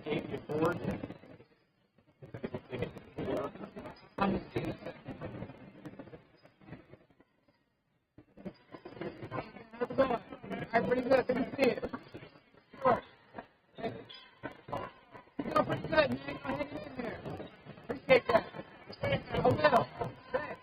Engage your board. How's it going? All right, pretty good. Good to see you. Sure. You're doing pretty good, man. Go ahead and get in there. Appreciate that. I will. Thanks.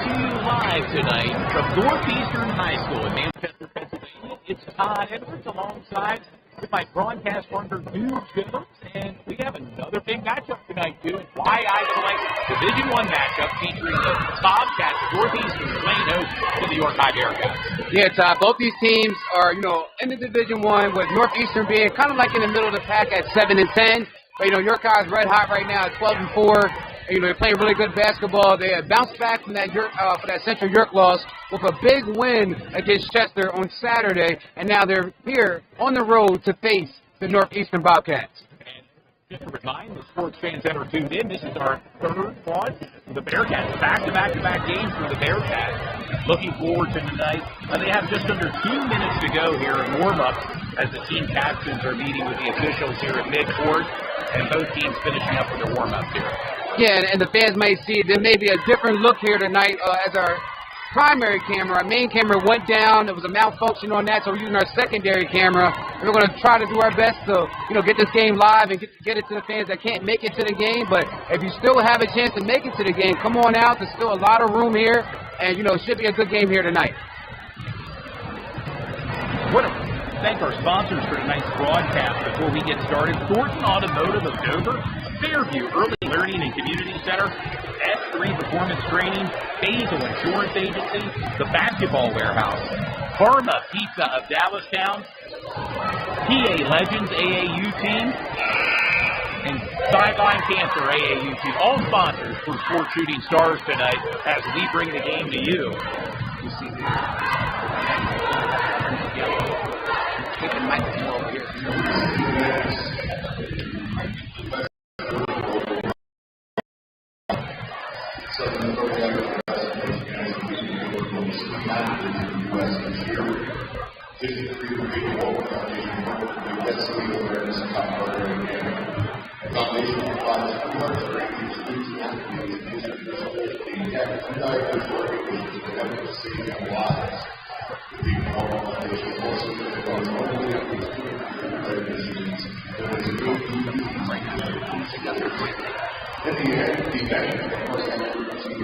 to you live tonight from Northeastern High School in Manchester, Pennsylvania. It's Todd Edwards alongside with my broadcast partner, Dude Jones, and we have another big matchup tonight, too. And why I select Division I matchup featuring the Bobcats of Northeastern playing host to the York High Bearcats. Yeah, Todd, both these teams are, in the Division I, with Northeastern being kind of like in the middle of the pack at 7-10. But, York High is red hot right now at 12-4. They're playing really good basketball. They have bounced back from that Central York loss with a big win against Chester on Saturday, and now they're here on the road to face the Northeastern Bobcats. And just to remind the sports fans that are tuned in, this is our third one. The Bearcats, back-to-back games for the Bearcats. Looking forward to tonight. They have just under 2 minutes to go here in warm-up as the team captains are meeting with the officials here at midcourt, and both teams finishing up with their warm-ups here. Yeah, and the fans might see there may be a different look here tonight as our primary camera. Our main camera went down. There was a malfunction on that, so we're using our secondary camera. And we're going to try to do our best to, get this game live and get it to the fans that can't make it to the game. But if you still have a chance to make it to the game, come on out. There's still a lot of room here, and, it should be a good game here tonight. Thank our sponsors for tonight's broadcast. Before we get started, Thornton Automotive of Dover, Fairview Early Learning and Community Center, S3 Performance Training, Basil Insurance Agency, the Basketball Warehouse, Karma Pizza of Dallastown, PA Legends AAU Team, and Sideline Cancer AAU Team. All sponsors for Sports Shooting Stars tonight as we bring the game to you. You see Take the microphone over here.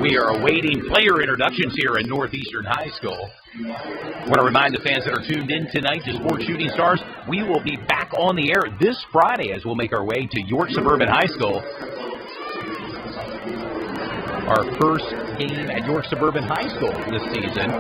We are awaiting player introductions here at Northeastern High School. I want to remind the fans that are tuned in tonight to Sports Shooting Stars, we will be back on the air this Friday as we'll make our way to York Suburban High School. Our first game at York Suburban High School this season.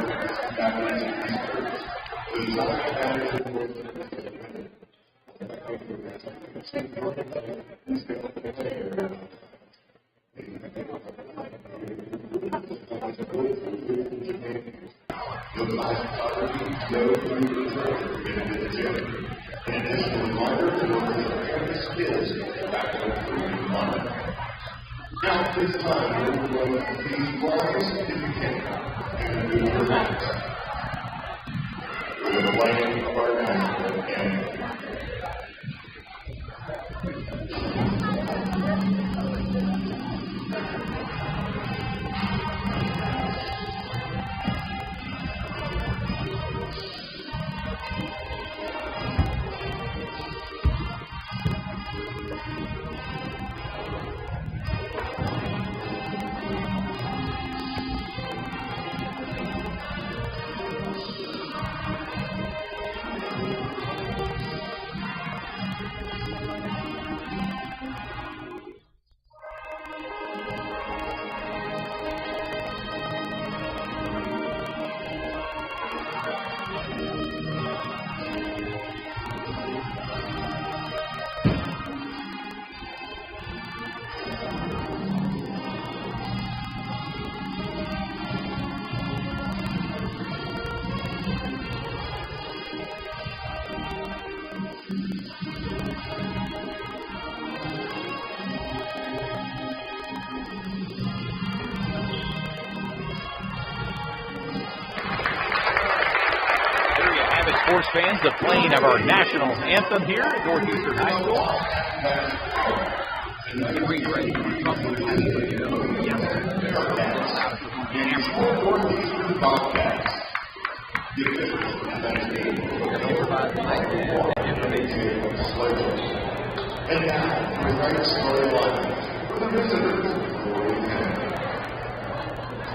Sports fans, the playing of our national anthem here at Northeastern High School.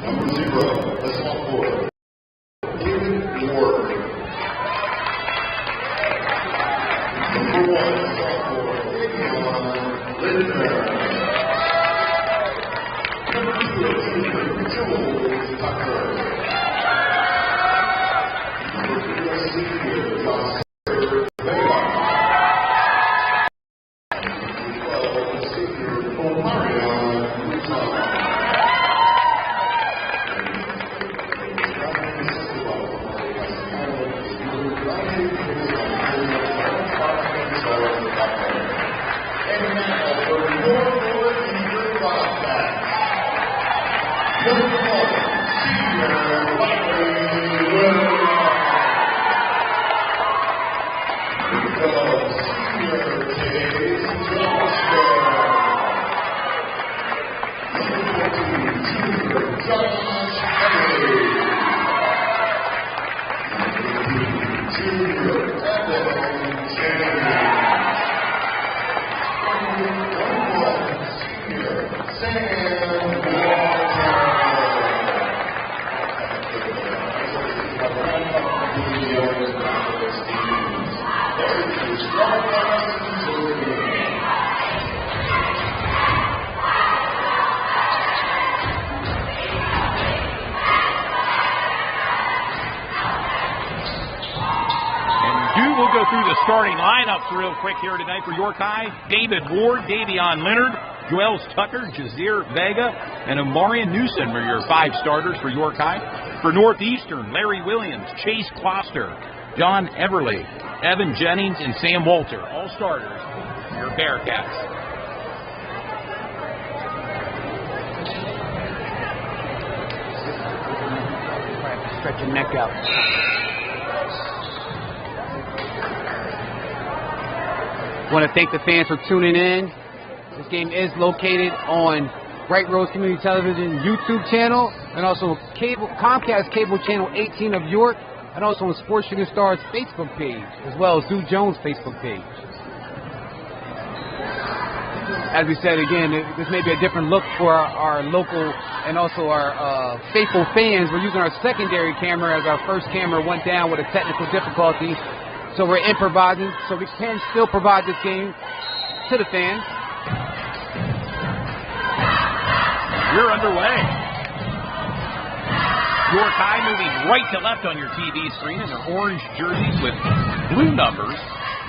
Number 0, the small forward, David Ward. Number 1, sophomore, Davion Lindner. Number 2, senior, Jules Tucker. Number 3, senior, Josh Vega. Number 12, senior, Omarion Utah. We'll go through the starting lineups real quick here tonight for York High. David Ward, Davion Leonard, Joels Tucker, Jazeer Vega, and Omarion Newsom are your 5 starters for York High. For Northeastern, Larry Williams, Chase Kloster, John Everly, Evan Jennings, and Sam Walter, all starters for your Bearcats. Stretch your neck out. Want to thank the fans for tuning in. This game is located on Bright Rose Community Television YouTube channel and also Comcast Cable Channel 18 of York and also on Sports Shooting Stars Facebook page as well as Zoo Jones Facebook page. As we said again, this may be a different look for our local and also our faithful fans. We're using our secondary camera as our first camera went down with a technical difficulty. So we're improvising, so we can still provide this game to the fans. We're underway. York High moving right to left on your TV screen in their orange jerseys with blue numbers.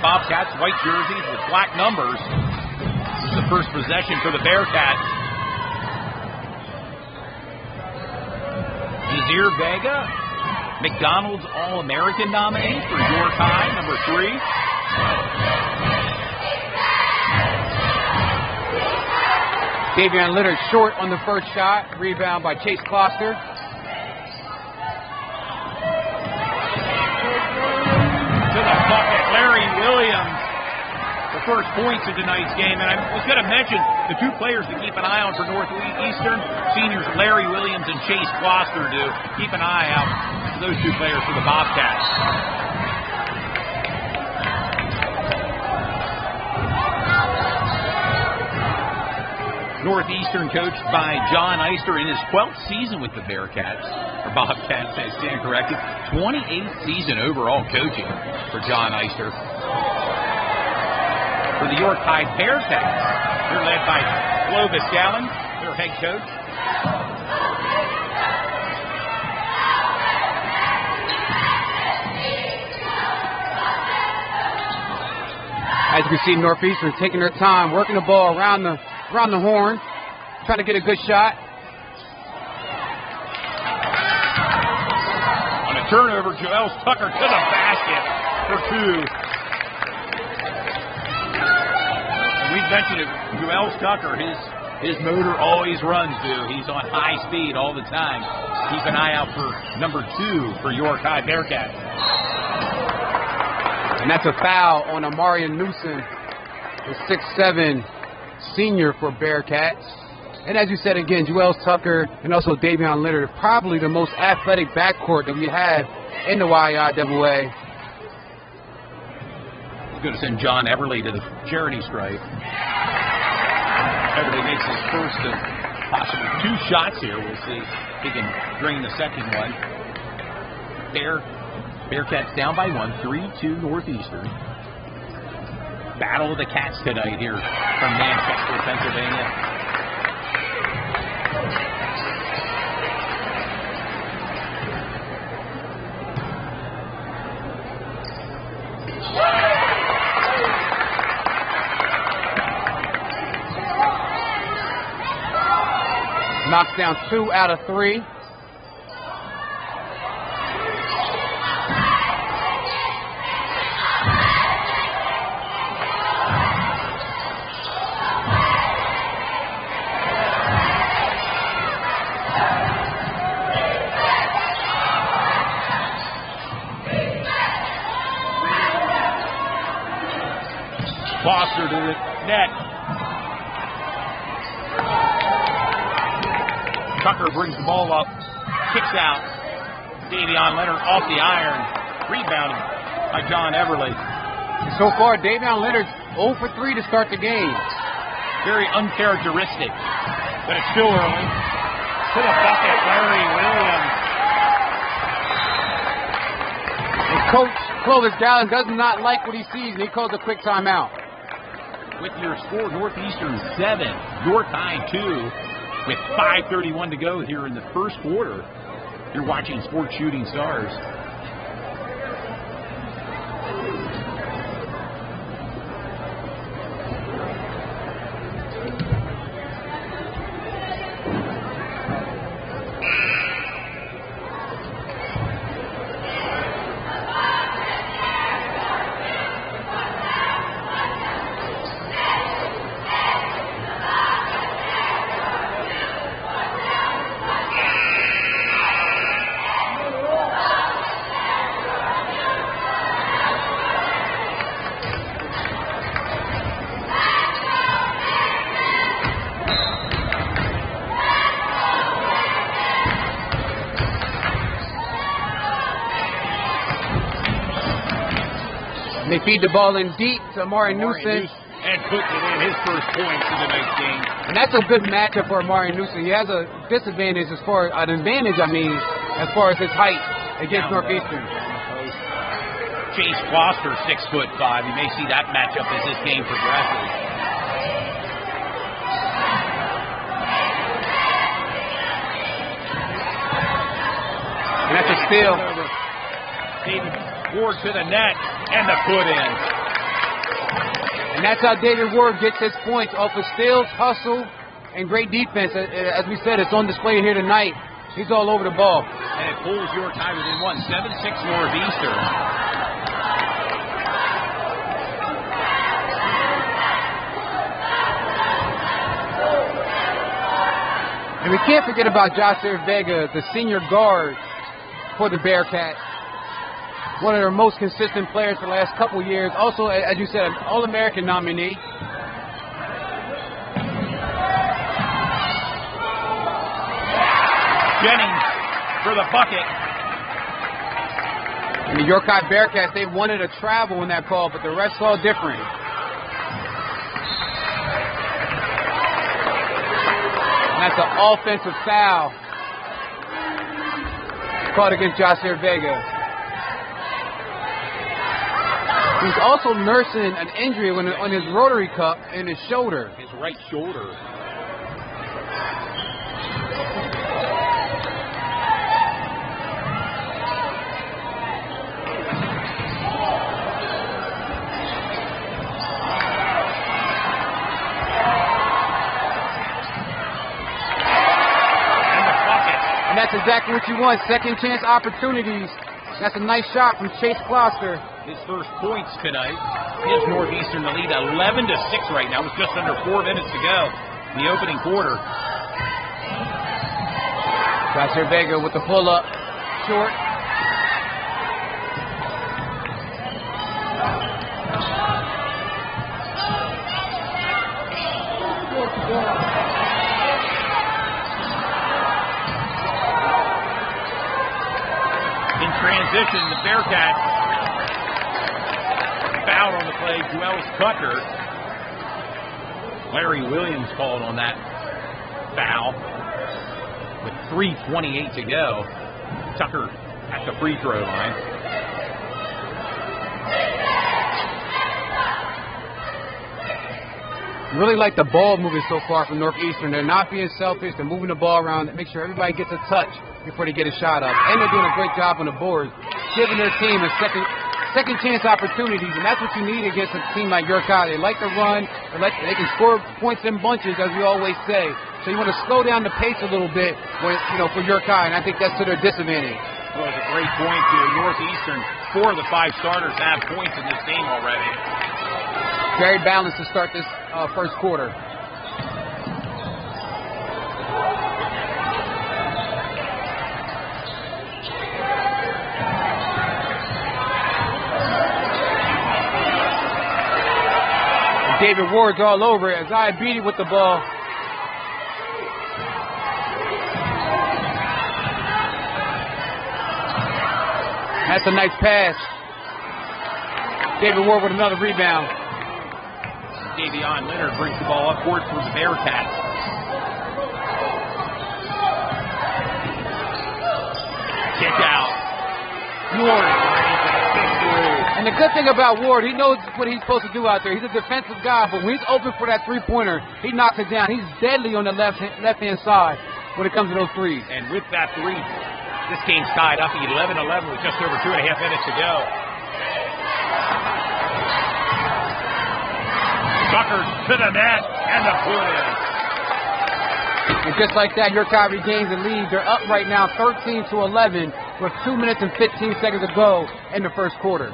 Bobcats, white jerseys with black numbers. This is the first possession for the Bearcats. Jazeer Vega, McDonald's All-American nominee for York High, number 3. Davion Leonard short on the first shot. Rebound by Chase Kloster. To the bucket, Larry Williams. The first points of tonight's game. And I was going to mention the 2 players to keep an eye on for Northeastern. Seniors Larry Williams and Chase Kloster do. Keep an eye out for those 2 players for the Bobcats. Northeastern coached by John Eister in his 12th season with the Bearcats, or Bobcats, I stand corrected. 28th season overall coaching for John Eister. For the York High Bearcats, they're led by Clovis Gallen, their head coach. As you can see, Northeastern taking their time, working the ball around the horn, trying to get a good shot. On a turnover, Joels Tucker to the basket for 2. We've mentioned it, Joels Tucker, his motor always runs, He's on high speed all the time. Keep an eye out for number 2 for York High Bearcats. And that's a foul on Omarion Newsom, the 6'7" senior for Bearcats. And as you said again, Joels Tucker and also Davion Leonard are probably the most athletic backcourt that we have in the YIAA. Going to send John Everly to the charity stripe. Everly makes his first of Possibly 2 shots here. We'll see if he can drain the second one. Bearcats down by 1, 3-2 Northeastern. Battle of the Cats tonight here from Manchester, Pennsylvania. Knocks down 2 out of 3. Foster to the net. Tucker brings the ball up, kicks out. Davion Leonard off the iron, rebounded by John Everly. And so far, Davion Leonard 0 for 3 to start the game. Very uncharacteristic, but it's still early. To the bucket, Larry Williams. And Coach Clovis Gallen does not like what he sees, and he calls a quick timeout. With your score, Northeastern 7, Yorktown 2, with 5:31 to go here in the first quarter. You're watching Sports Shooting Stars. They feed the ball in deep to Amari Newsom. And puts it in, his first points in tonight's game. And that's a good matchup for Amari Newsom. He has a disadvantage as far as as far as his height against Northeastern. Chase Foster, 6'5". You may see that matchup as this game progresses. And that's a steal. David Ward to the net and the put in. And that's how David Ward gets his points, off of steals, hustle, and great defense. As we said, it's on display here tonight. He's all over the ball. And it pulls your tie within 1, 7-6 Northeastern. And we can't forget about Joshua Vega, the senior guard for the Bearcats. One of their most consistent players for the last couple years. Also, as you said, an All-American nominee. Jennings for the bucket. And the Yorktown Bearcats, they wanted to travel in that call, but the refs saw different. And that's an offensive foul called against Joshua Vega. He's also nursing an injury on his rotary cuff in his shoulder. His right shoulder. And that's exactly what you want, second chance opportunities. That's a nice shot from Chase Gloucester. His first points tonight. Gives Northeastern the lead 11-6 right now. With just under 4 minutes to go in the opening quarter. Joshua Vega with the pull-up. Short. In transition, the Bearcats fouled on the play, Joel Tucker. Larry Williams called on that foul with 3:28 to go. Tucker at the free throw line. Really like the ball moving so far from Northeastern. They're not being selfish. They're moving the ball around. Make sure everybody gets a touch before they get a shot up. And they're doing a great job on the boards, giving their team a second chance opportunities. And that's what you need against a team like your Kai. They like to run. They can score points in bunches, as we always say. So you want to slow down the pace a little bit for your Kai. And I think that's to their disadvantage. Well, it's a great point to Northeastern. 4 of the 5 starters have points in this game already. Very balanced to start this first quarter. And David Ward's all over it. Isaiah Beatty with the ball. That's a nice pass. David Ward with another rebound. Davion Leonard brings the ball up court for the Bearcats. Kick out. Ward. And the good thing about Ward, he knows what he's supposed to do out there. He's a defensive guy, but when he's open for that three-pointer, he knocks it down. He's deadly on the left-hand side when it comes to those threes. And with that three, this game's tied up 11-11 with just over 2.5 minutes to go. Tucker to the net and the put in. And just like that, your Kai regains the lead. They're up right now 13-11 with 2 minutes and 15 seconds to go in the first quarter.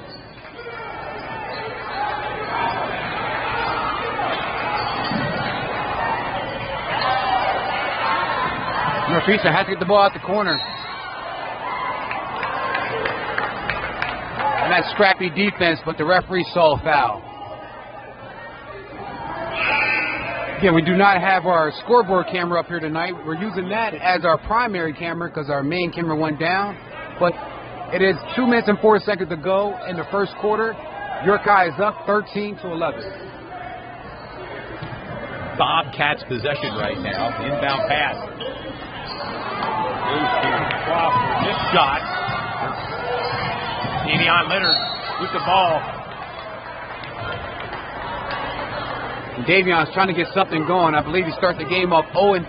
Northeastern has to get the ball out the corner. And that's scrappy defense, but the referee saw a foul. Again, we do not have our scoreboard camera up here tonight. We're using that as our primary camera because our main camera went down. But it is 2 minutes and 4 seconds to go in the first quarter. Your Kai is up 13-11. Bobcats possession right now. Inbound pass. Goes to Crawford. This shot. Davion Leonard with the ball. Davion's trying to get something going. I believe he starts the game off 0-3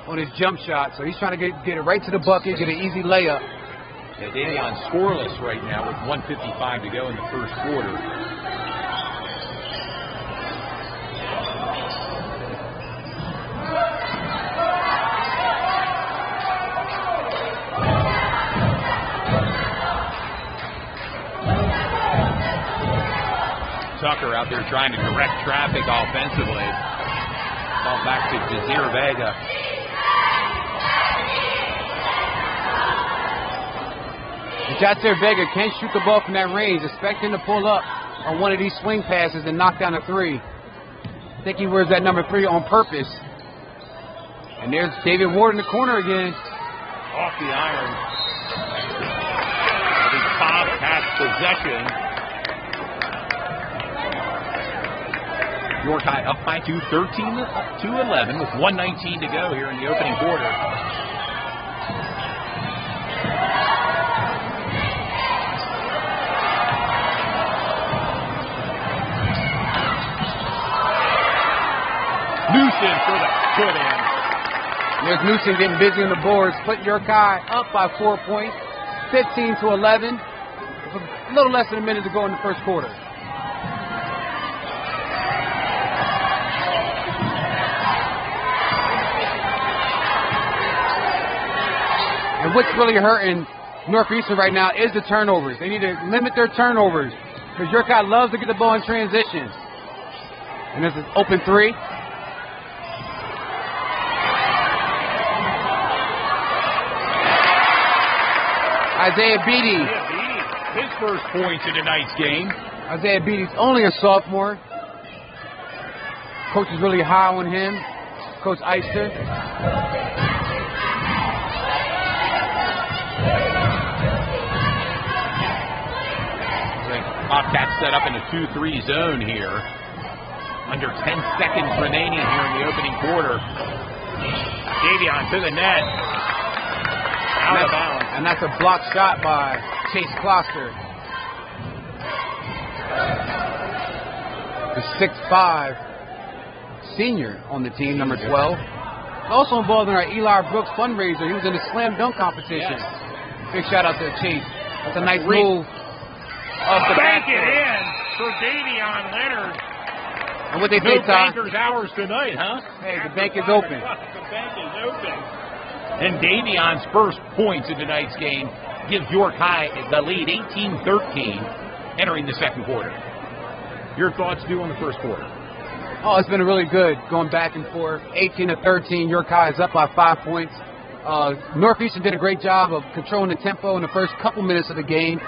on his jump shot. So he's trying to get it right to the bucket, get an easy layup. Yeah, Davion's scoreless right now with 1:55 to go in the first quarter. Tucker out there trying to direct traffic offensively. Ball back to Desir Vega. Desir Vega can't shoot the ball from that range. Expect him to pull up on one of these swing passes and knock down a three. I think he wears that number 3 on purpose. And there's David Ward in the corner again. Off the iron. The Bobcats possession. York High up by 2, 13-11 with 1:19 to go here in the opening quarter. Newsom for the put in. There's Newsom getting busy on the boards, putting York High up by 4 points, 15-11. With a little less than a minute to go in the first quarter. And what's really hurting Northeastern right now is the turnovers. They need to limit their turnovers because York High loves to get the ball in transition. And there's an open three. Isaiah Beatty. His first points in tonight's game. Isaiah Beatty's only a sophomore. Coach is really high on him. Coach Eister. Bobcats set up in a 2-3 zone here. Under 10 seconds remaining here in the opening quarter. Davion to the net. Out of bounds. And that's a blocked shot by Chase Kloster. The 6'5" senior on the team, number 12. Also involved in our Eli Brooks fundraiser. He was in the slam dunk competition. Yes. Big shout out to Chase. That's a nice move. Bank it in for Davion Leonard. And what they say, No Todd? banker's hours tonight, huh? Hey, the bank is open. The bank is open. And Davion's first points in tonight's game gives York High the lead, 18-13, entering the second quarter. Your thoughts, Stu, on the first quarter? Oh, it's been really good going back and forth. 18-13, York High is up by 5 points. Northeastern did a great job of controlling the tempo in the first couple minutes of the game.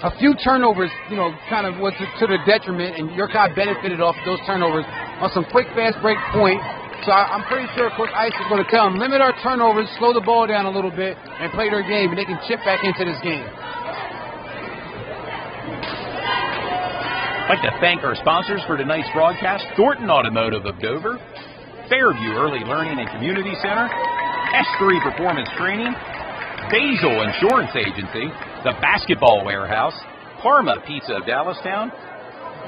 A few turnovers, kind of was to the detriment, and York High benefited off of those turnovers on some quick, fast break point. So I'm pretty sure Coach Ice is going to tell them, limit our turnovers, slow the ball down a little bit, and play their game, and they can chip back into this game. I'd like to thank our sponsors for tonight's broadcast: Thornton Automotive of Dover, Fairview Early Learning and Community Center, S3 Performance Training, Basil Insurance Agency, the Basketball Warehouse, Parma Pizza of Dallastown,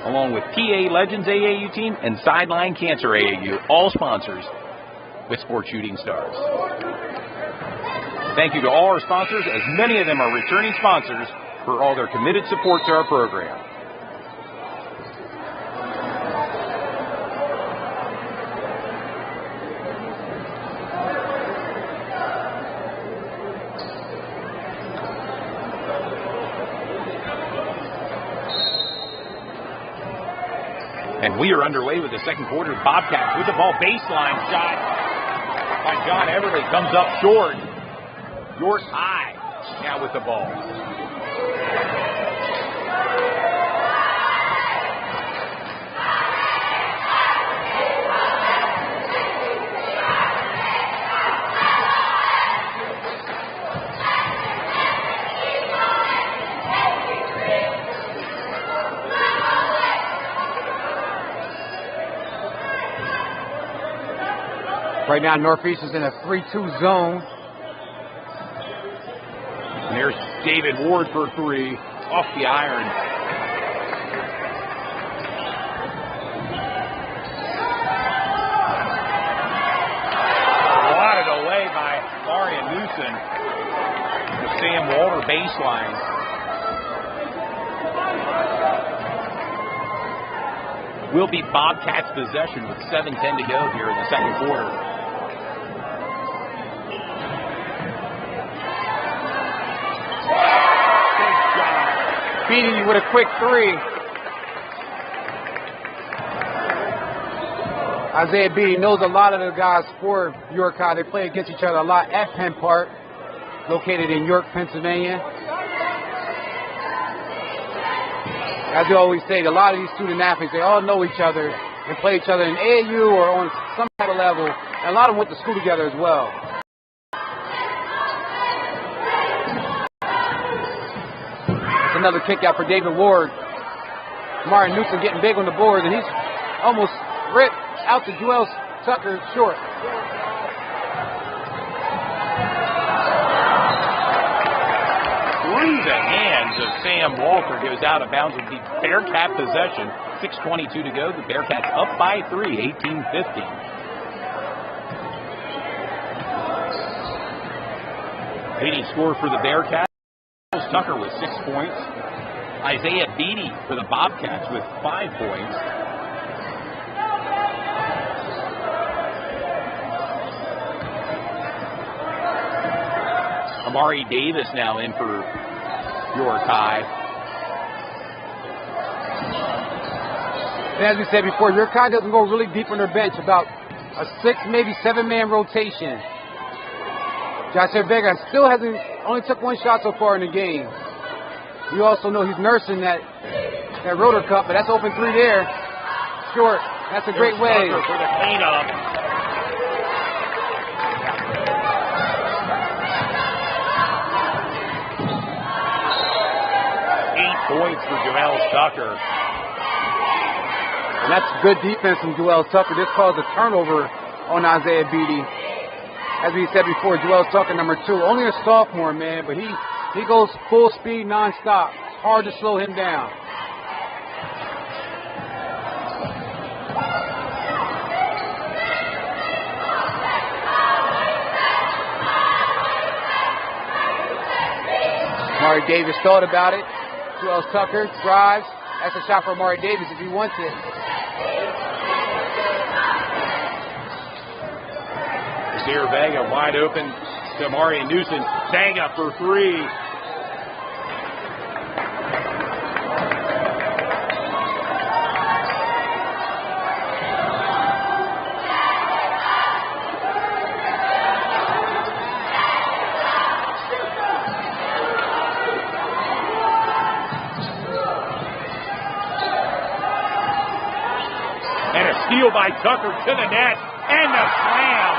along with PA Legends AAU team and Sideline Cancer AAU, all sponsors with Sports Shooting Stars. Thank you to all our sponsors, as many of them are returning sponsors, for all their committed support to our program. And we are underway with the second quarter. Bobcats with the ball, baseline shot by John Everly, comes up short. York High now with the ball. Right now, Northeast is in a 3-2 zone. And there's David Ward for three, off the iron. Swatted away by Marion Newson. The Sam Walter baseline. Will be Bobcats' possession with 7:10 to go here in the second quarter. Beating you with a quick three. Isaiah Beatty knows a lot of the guys for York High. They play against each other a lot at Penn Park, located in York, Pennsylvania. As we always say, a lot of these student athletes, they all know each other and play each other in AAU or on some kind of level. And a lot of them went to school together as well. Another kick out for David Ward. Martin Newton getting big on the board, and he's almost ripped out to Joel Tucker short. Through the hands of Sam Walter, goes out of bounds with the Bearcat possession. 6:22 to go. The Bearcats up by 3, 18-15. Leading scorer for the Bearcats, Tucker with 6 points. Isaiah Beatty for the Bobcats with 5 points. Amari Davis now in for York High. And as we said before, York High doesn't go really deep on their bench, about a 6, maybe 7-man rotation. Josh Vega still only took 1 shot so far in the game. You also know he's nursing that rotor cup, but that's open 3 there. Short. That's a great way. For the cleanup. Points for Joel Tucker. And that's good defense from Joel Tucker. This caused a turnover on Isaiah Beatty. as we said before, Joel Tucker, number 2. Only a sophomore, man, but he goes full speed, nonstop. Hard to slow him down. Amari Davis thought about it. Joel Tucker drives. That's a shot for Amari Davis if he wants it. Zaire Vega wide open to Amari Newsom. Vega for 3. Steal by Tucker to the net, and the slam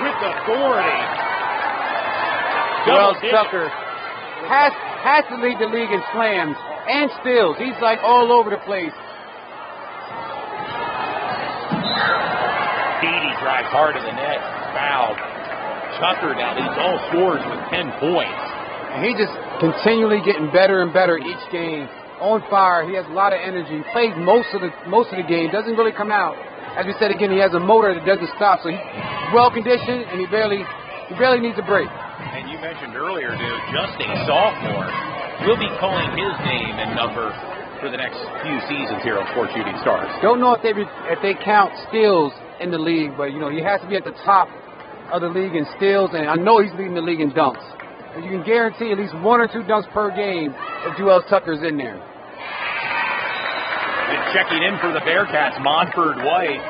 with authority. Joel Tucker has to lead the league in slams and steals. He's like all over the place. Beatty drives hard to the net, fouled. Tucker now leads all scorers with 10 points. And he's just continually getting better and better each game. On fire, he has a lot of energy. He plays most of the game. Doesn't really come out. As we said again, he has a motor that doesn't stop. So he's well conditioned, and he barely needs a break. And you mentioned earlier, dude, just a sophomore. We'll be calling his name and number for the next few seasons here on Sports Shooting Stars. Don't know if they count steals in the league, but you know he has to be at the top of the league in steals, and I know he's leading the league in dunks. And you can guarantee at least 1 or 2 dunks per game if Joel Tucker's in there. And checking in for the Bearcats, Monford White.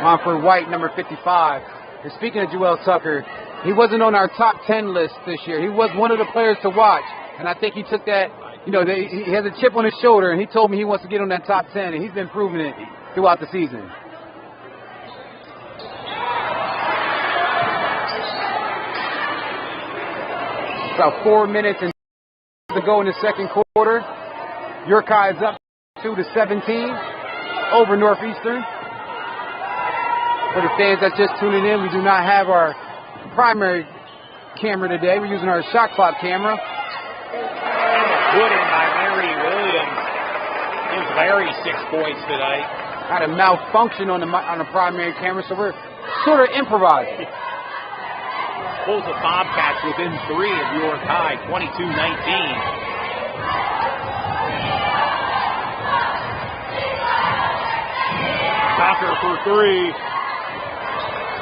Monford White, number 55. And speaking of Joel Tucker, he wasn't on our top 10 list this year. He was one of the players to watch, and I think he took that, you know, he has a chip on his shoulder, and he told me he wants to get on that top 10, and he's been proving it throughout the season. About 4 minutes and to go in the second quarter. Yorkai is up 2-17 over Northeastern. For the fans that's just tuning in, we do not have our primary camera today. We're using our shot clock camera. Put in by Larry Williams. Gives Larry 6 points tonight. Had a malfunction on the primary camera, so we're sort of improvising. Pulls the Bobcats within 3 of York High, 22-19. Tucker for 3.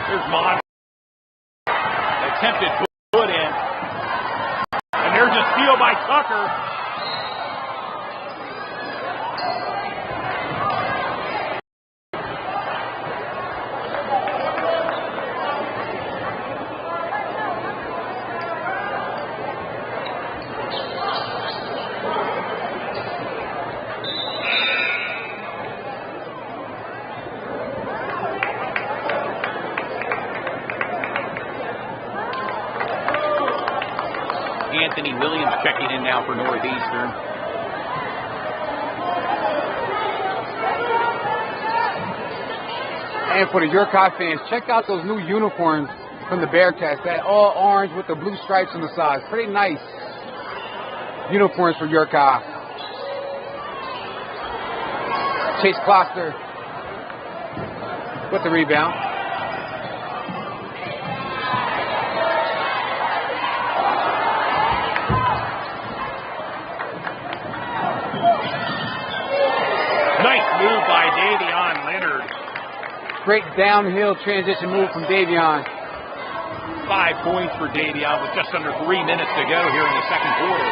There's Mon. Attempted put in. And there's a steal by Tucker. Anthony Williams checking in now for Northeastern. And for the York High fans, check out those new uniforms from the Bearcats. That all orange with the blue stripes on the sides. Pretty nice uniforms for York High. Chase Kloster with the rebound. Move by Davion Leonard. Great downhill transition move from Davion. 5 points for Davion with just under 3 minutes to go here in the second quarter.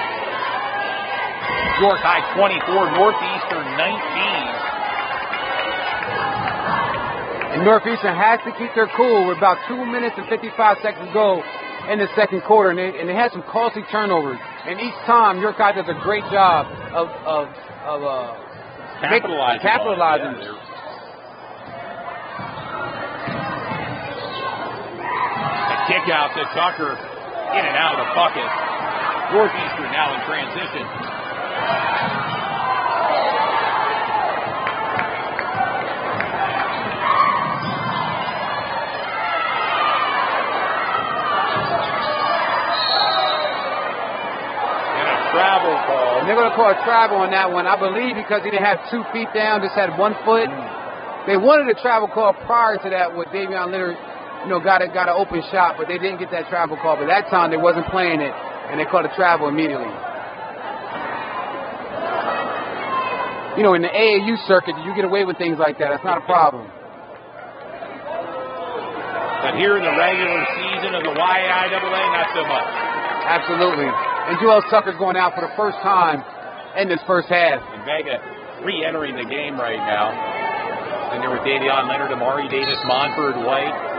York High 24, Northeastern 19. And Northeastern has to keep their cool with about 2 minutes and 55 seconds to go in the second quarter. And they had some costly turnovers. And each time, York High does a great job of capitalizing. Yeah, a kick out to Tucker, in and out of the bucket. Northeastern now in transition. travel call. And they're going to call a travel on that one, I believe, because he didn't have 2 feet down, just had 1 foot. They wanted a travel call prior to that with Davion Leonard, got an open shot, but they didn't get that travel call. But that time they wasn't playing it, and they called a travel immediately. In the AAU circuit, you get away with things like that. That's not a problem. But here in the regular season of the YIAA, not so much. Absolutely. And Joel Tucker's going out for the first time in this first half. And Vega re-entering the game right now. And there with Davion Leonard, Amari Davis, Monford, White,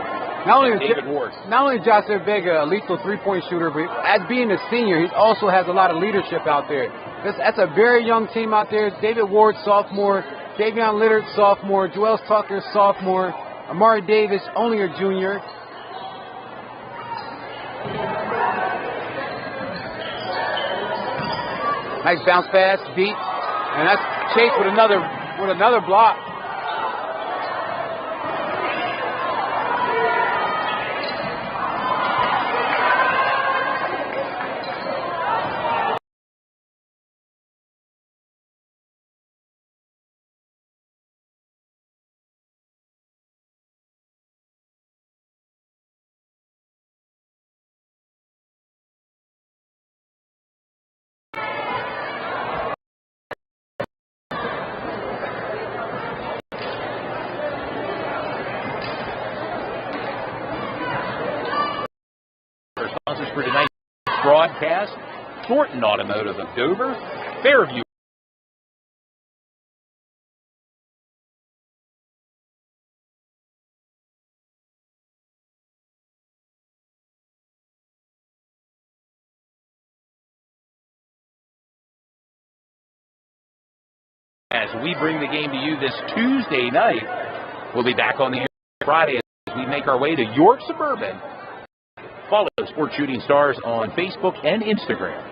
David Ward. Not only is Jocelyn Vega a lethal three-point shooter, but as being a senior, he also has a lot of leadership out there. That's a very young team out there. David Ward, sophomore. Davion Leonard, sophomore. Joel Tucker, sophomore. Amari Davis, only a junior. Nice bounce pass, beat, and that's Chase with another block. Sponsors for tonight's broadcast: Thornton Automotive of Dover, Fairview. As we bring the game to you this Tuesday night, we'll be back on the air Friday as we make our way to York Suburban. Follow Sports Shooting Stars on Facebook and Instagram.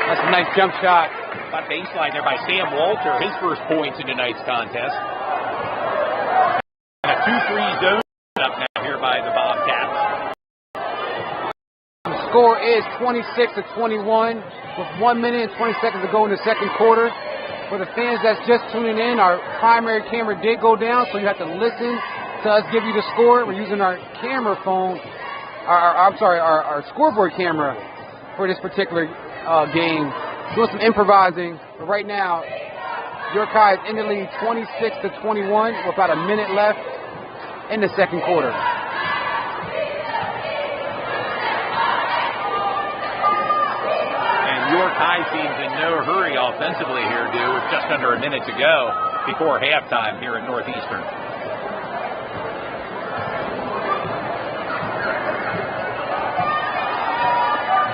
That's a nice jump shot. Baseline there by Sam Walter, his first points in tonight's contest. And a 2-3 zone up now here by the Bobcats. The score is 26-21 with 1 minute and 20 seconds to go in the second quarter. For the fans that's just tuning in, our primary camera did go down, so you have to listen to us give you the score. We're using our camera phone, our scoreboard camera for this particular game. Doing some improvising, but right now, York High is in the lead 26-21 with about a minute left in the second quarter. And York High seems in no hurry offensively here, with just under a minute to go before halftime here at Northeastern.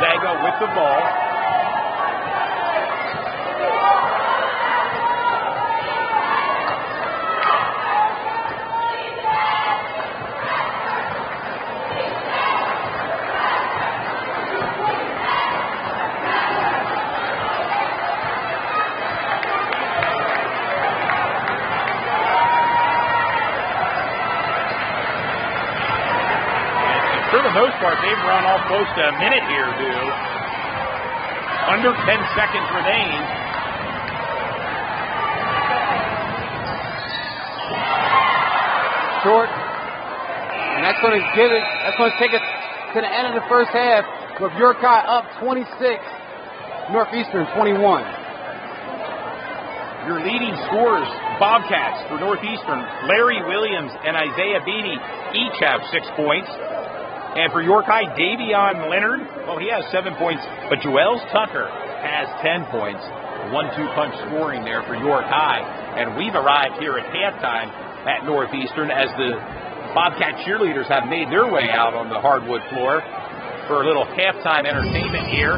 Vega with the ball. For the most part, they've run all close to a minute here, Under 10 seconds remain. Short. And that's going to take it to the end of the first half with York High up 26, Northeastern 21. Your leading scorers, Bobcats for Northeastern, Larry Williams and Isaiah Beatty each have 6 points. And for York High, Davion Leonard, he has 7 points, but Joel Tucker has 10 points. 1-2 punch scoring there for York High. And we've arrived here at halftime at Northeastern as the Bobcat cheerleaders have made their way out on the hardwood floor for a little halftime entertainment here.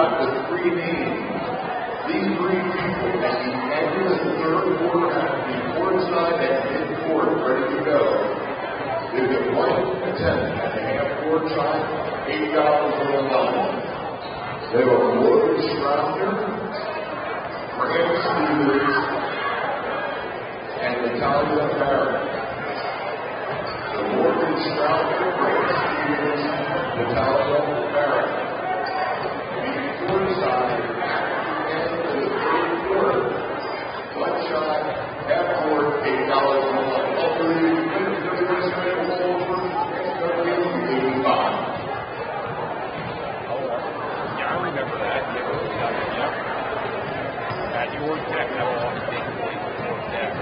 out with 3 names. These 3 people, at the end of the third quarter, have to be courtside at mid-court, ready to go. They get 1 attempt at the half-court shot, $8 on the line. They were Morgan Strouder, Graham Stevens, and Natalia Barrett. The Morgan Strouder, Graham Stevens, Natalia Barrett. Being courtside at the end of the third quarter. 1 shot, half-court, $8 on the line. Hopefully, you can do this right over. It's going to be 85. I remember that. Yep. At your tech, that was on the big place before tech.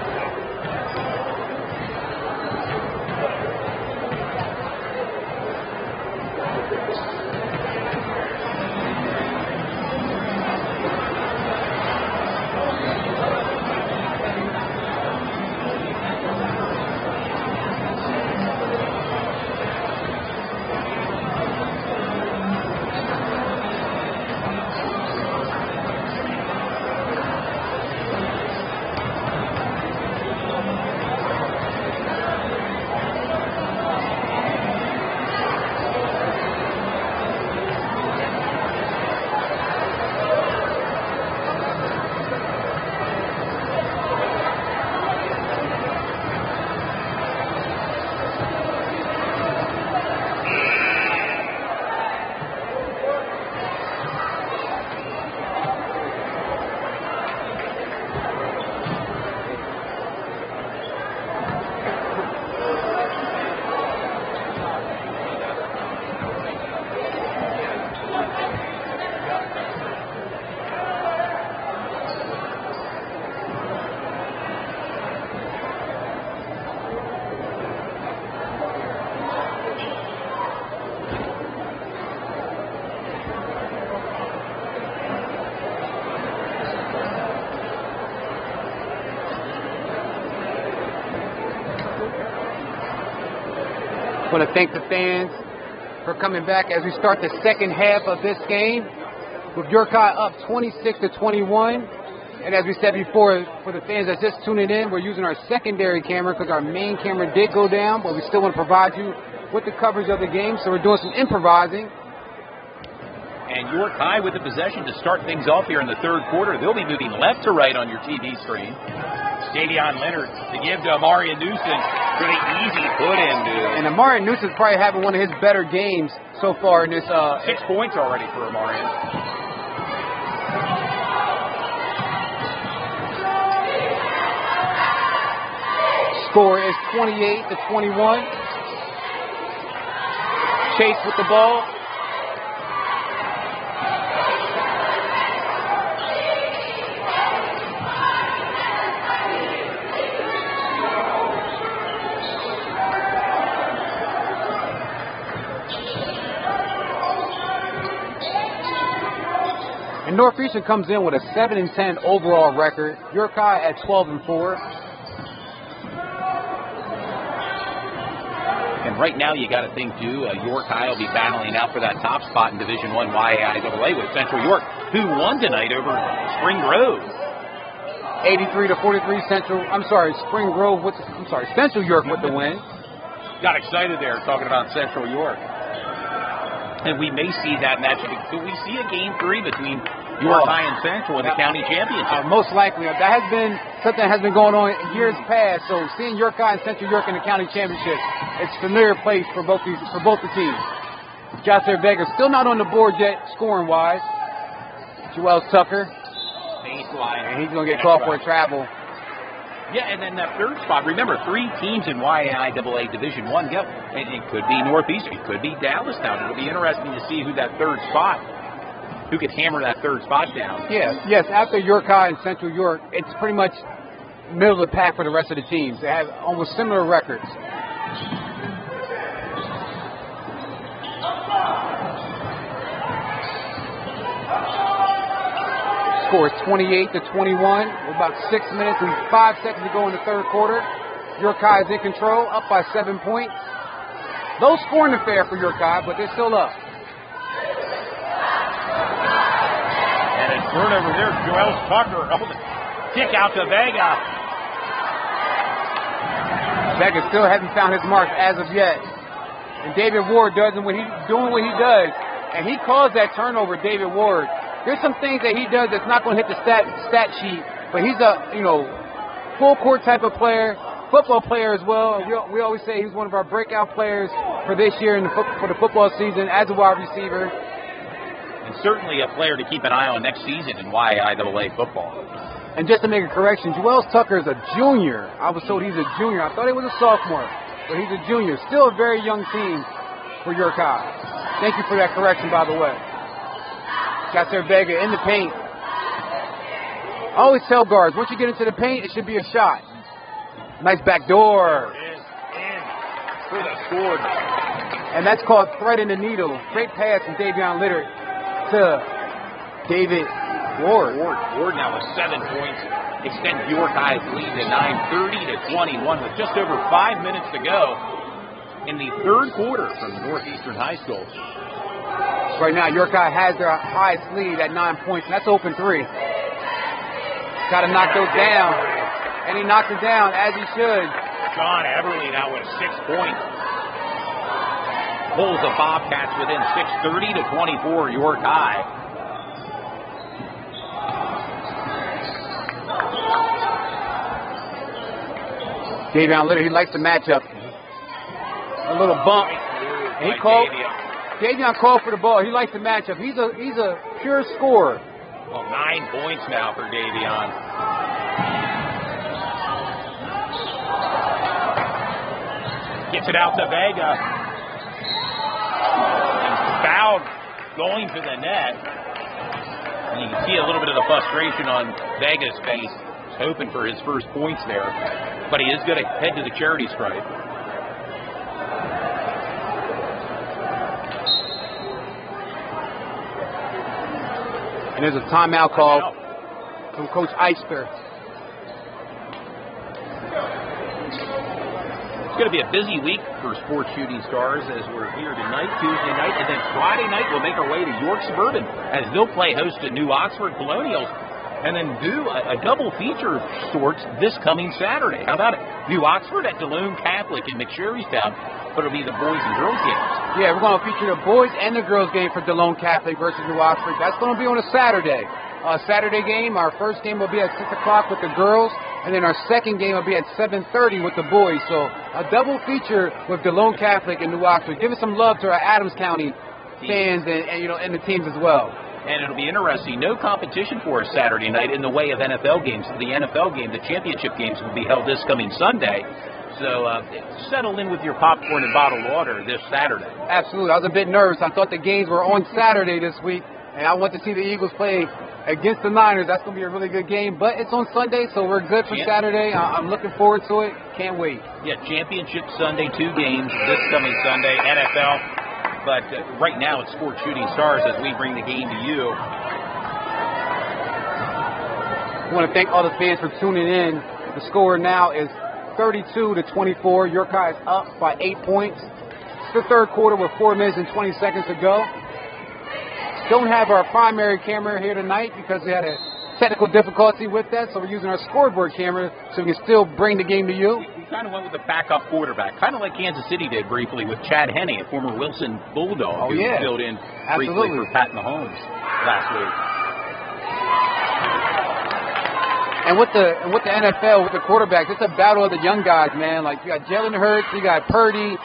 I want to thank the fans for coming back as we start the second half of this game with York High up 26-21. And as we said before, for the fans that's just tuning in, we're using our secondary camera because our main camera did go down, but we still want to provide you with the coverage of the game. So we're doing some improvising. And York High with the possession to start things off here in the third quarter. They'll be moving left to right on your TV screen. Davion Leonard to give to Amarian Newsom. Really easy put in, dude. And Amarian Newsom's probably having one of his better games so far in this. 6 points already for Amarian. Score is 28-21. Chase with the ball. And Northeastern comes in with a 7-10 overall record. York High at 12-4. And right now, you got to think too. York High will be battling out for that top spot in Division I YAIAA with Central York, who won tonight over Spring Grove. 83-43 Central. Central York with the win. Got excited there talking about Central York. And we may see that matchup. Could we see a game 3 between York High and Central in the county championship? Most likely. That has been something that has been going on in years past. So seeing York High and Central York in the county championship, it's a familiar place for both the teams. Jocelyn Vega still not on the board yet, scoring wise. Joel Tucker. Baseline. And he's going to get called for a travel. Yeah, and then that third spot, remember, 3 teams in YAIAA Division I go. And it could be Northeastern, it could be Dallastown. It'll be interesting to see who could hammer that third spot down. Yes, after York High and Central York, it's pretty much middle of the pack for the rest of the teams. They have almost similar records. Score is 28-21 with about 6 minutes and 5 seconds to go in the third quarter. York High is in control, up by 7 points. Low scoring affair for York High, but they're still up. Turnover there. Joel Tucker. Oh, the kick out to Vega. Vega still hasn't found his mark as of yet. And David Ward doing what he does. And he caused that turnover, David Ward. There's some things that he does that's not going to hit the stat sheet. But he's a, full court type of player, football player as well. We always say he's one of our breakout players for this year for the football season as a wide receiver. And certainly a player to keep an eye on next season in YIAA football. And just to make a correction, Joel Tucker is a junior. I was told he's a junior. I thought he was a sophomore, but he's a junior. Still a very young team for York High. Thank you for that correction, by the way. Got their Vega in the paint. I always tell guards, once you get into the paint, it should be a shot. Nice back door. In for the score. And that's called threading the needle. Great pass from Davion Litter to David Ward now with 7 points, extends York High's lead to 9, 30-21 with just over 5 minutes to go in the third quarter from Northeastern High School. Right now, York High has their highest lead at 9 points, and that's open three. Got to knock those down, and he knocked it down as he should. John Everly now with 6 points. Pulls the Bobcats within 6, 30-24 York High. Davion Litter, he likes the matchup. A little bump. And he called. Davion called for the ball. He likes the matchup. He's a pure scorer. Well, 9 points now for Davion. Gets it out to Vega. And fouled going to the net. And you can see a little bit of the frustration on Vega's face. He's hoping for his first points there. But he is going to head to the charity stripe. And there's a timeout call from Coach Eister. It's going to be a busy week for Sports Shooting Stars as we're here tonight, Tuesday night, and then Friday night we'll make our way to York Suburban as they'll play host to New Oxford Colonials. And then do a double feature sorts this coming Saturday. How about it? New Oxford at DeLone Catholic in McSherrystown, but it'll be the boys and girls games. Yeah, we're going to feature the boys and the girls game for DeLone Catholic versus New Oxford. That's going to be on a Saturday. Saturday game, our first game will be at 6 o'clock with the girls, and then our second game will be at 7:30 with the boys. So a double feature with DeLone Catholic and New Oxford. Give us some love to our Adams County fans and the teams as well. And it'll be interesting. No competition for us Saturday night in the way of NFL games. The NFL game, the championship games, will be held this coming Sunday. So settle in with your popcorn and bottled water this Saturday. Absolutely. I was a bit nervous. I thought the games were on Saturday this week, and I want to see the Eagles play against the Niners. That's going to be a really good game. But it's on Sunday, so we're good for Saturday. I'm looking forward to it. Can't wait. Yeah, championship Sunday, 2 games this coming Sunday, NFL. But right now it's Sports Shooting Stars as we bring the game to you. I want to thank all the fans for tuning in. The score now is 32-24. York High is up by 8 points. It's the third quarter with 4 minutes and 20 seconds to go. Don't have our primary camera here tonight because we had a technical difficulty with that, so we're using our scoreboard camera so we can still bring the game to you. We kind of went with the backup quarterback, kind of like Kansas City did briefly with Chad Henne, a former Wilson Bulldog who filled in briefly for Pat Mahomes last week. And with the NFL, with the quarterbacks, it's a battle of the young guys, man. Like, you got Jalen Hurts, you got Purdy.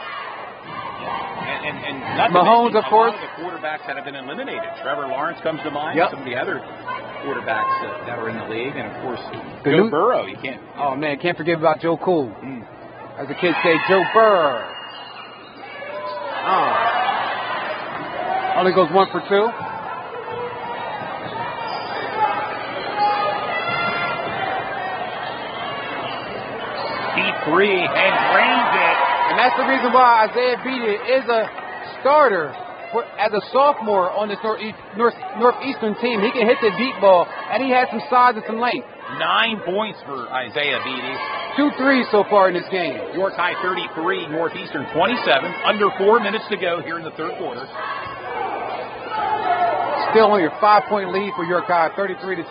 And Mahomes, of course. A lot of the quarterbacks that have been eliminated. Trevor Lawrence comes to mind. Yep. Some of the other quarterbacks that are in the league. And, of course, Joe Burrow. You can't. Oh, man, can't forget about Joe Cool. As the kids say, Joe Burrow. Only goes 1 for 2. Deep 3 and drains it. And that's the reason why Isaiah Beatty is a starter as a sophomore on this Northeastern team. He can hit the deep ball, and he has some size and some length. 9 points for Isaiah Beatty. 2 threes so far in this game. York High 33, Northeastern 27. Under 4 minutes to go here in the third quarter. still only a 5-point lead for York High, 33-27.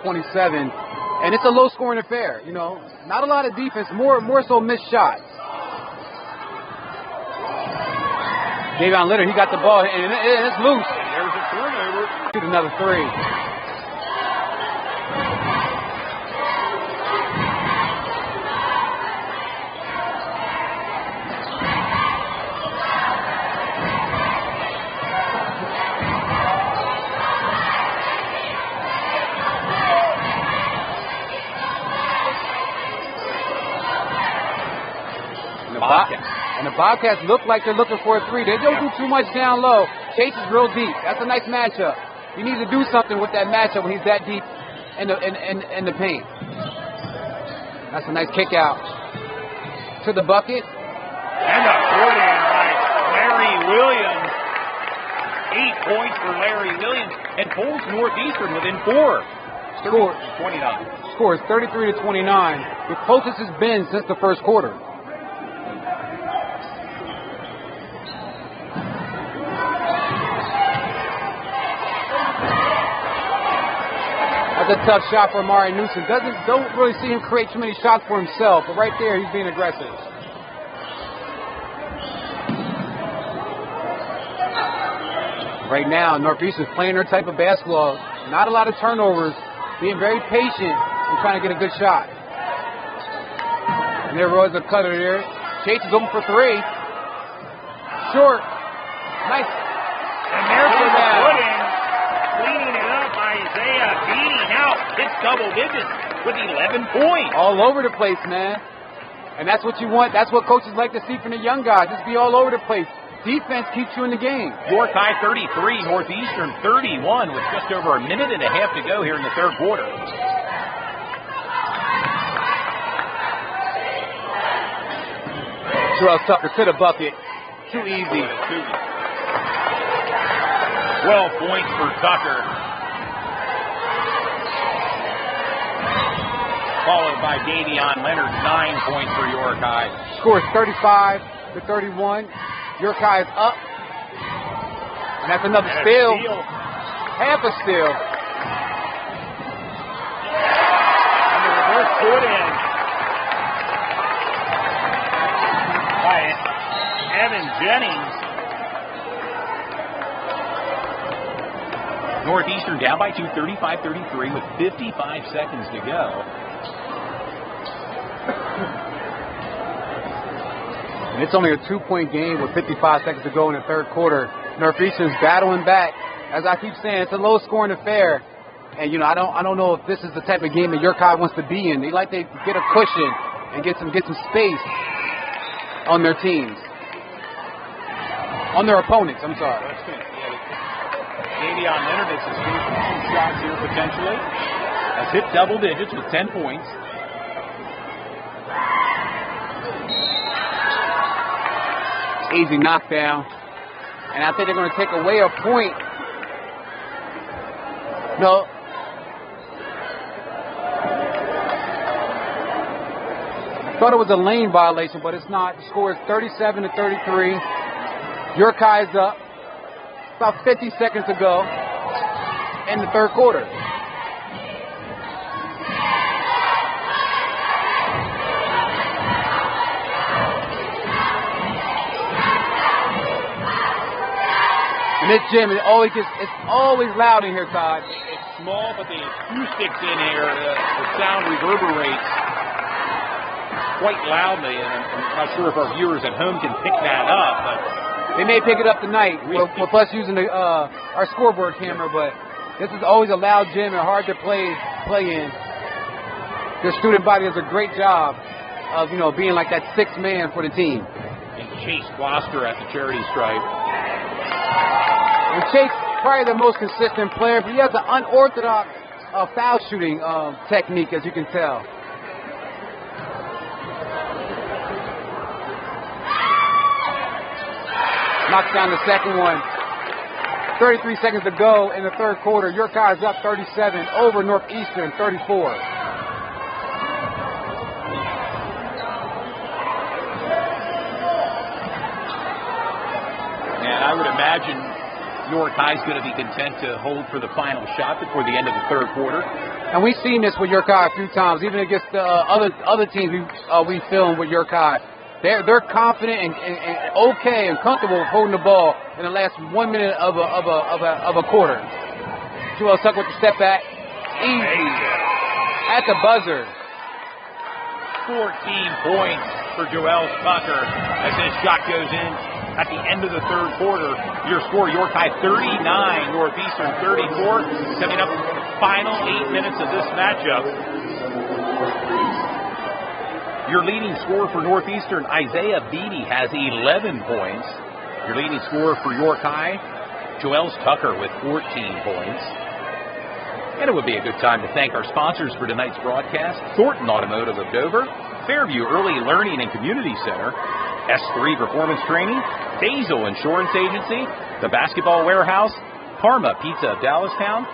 And it's a low-scoring affair, you know. Not a lot of defense, more so missed shots. Davion Leonard, he got the ball, and it's loose. There's a turnover. Shoot another three. And the Bobcats look like they're looking for a three. They don't do too much down low. Chase is real deep. That's a nice matchup. You need to do something with that matchup when he's that deep in the paint. That's a nice kick out to the bucket. And a put in by Larry Williams. 8 points for Larry Williams and pulls Northeastern within 4. Score 29. Score is 33-29. The closest it's been since the first quarter. That's a tough shot for Amari Newsom. Don't really see him create too many shots for himself, but right there he's being aggressive. Right now, Northeastern's playing their type of basketball. Not a lot of turnovers, being very patient and trying to get a good shot. And there was a cutter there. Chase is open for three. Short. Nice. And there's the put-in. Cleaning it up, Isaiah beating out. It's double digits with 11 points. All over the place, man. And that's what you want. That's what coaches like to see from the young guys. Just be all over the place. Defense keeps you in the game. York High 33, Northeastern 31 with just over a minute and a half to go here in the third quarter. Terrell Tucker to the bucket. Too easy. 12 points for Tucker. Followed by Davion Leonard, 9 points for York High. Score is 35-31. York High is up. And that's another steal. Half a steal. And the reverse put in by Evan Jennings. Northeastern down by 2, 35-33 with 55 seconds to go. And it's only a 2-point game with 55 seconds to go in the third quarter. Northeastern's battling back. As I keep saying, it's a low-scoring affair. And, you know, I don't know if this is the type of game that York High wants to be in. They like to get a cushion and get some space on their teams. On their opponents, I'm sorry. That's good. Davion Leonard has escaped from 2 shots here potentially. Has hit double digits with 10 points. Easy knockdown. And I think they're going to take away a point. No. I thought it was a lane violation, but it's not. The score is 37-33. York High is up. About 50 seconds to go in the third quarter. And this gym, it's always loud in here, Todd. It's small, but the acoustics in here, the sound reverberates quite loudly. And I'm not sure if our viewers at home can pick that up, but they may pick it up tonight with us using our scoreboard camera, but this is always a loud gym and hard to play in. The student body does a great job of, you know, being like that sixth man for the team. And Chase Gloucester at the charity stripe. And Chase, probably the most consistent player, but he has an unorthodox foul shooting technique, as you can tell. Knocks down the second one. 33 seconds to go in the third quarter. York High is up 37 over Northeastern 34. And I would imagine York High is going to be content to hold for the final shot before the end of the third quarter. And we've seen this with York High a few times, even against other teams we filmed with York High. They're confident and okay and comfortable holding the ball in the last 1 minute of a quarter. Joel Tucker with the step back, easy at the buzzer. 14 points for Joel Tucker as his shot goes in at the end of the third quarter. Your score, York High 39, Northeastern 34. Coming up, final 8 minutes of this matchup. Your leading scorer for Northeastern, Isaiah Beatty, has 11 points. Your leading scorer for York High, Joel Tucker, with 14 points. And it would be a good time to thank our sponsors for tonight's broadcast: Thornton Automotive of Dover, Fairview Early Learning and Community Center, S3 Performance Training, Basil Insurance Agency, the Basketball Warehouse, Parma Pizza of Dallastown,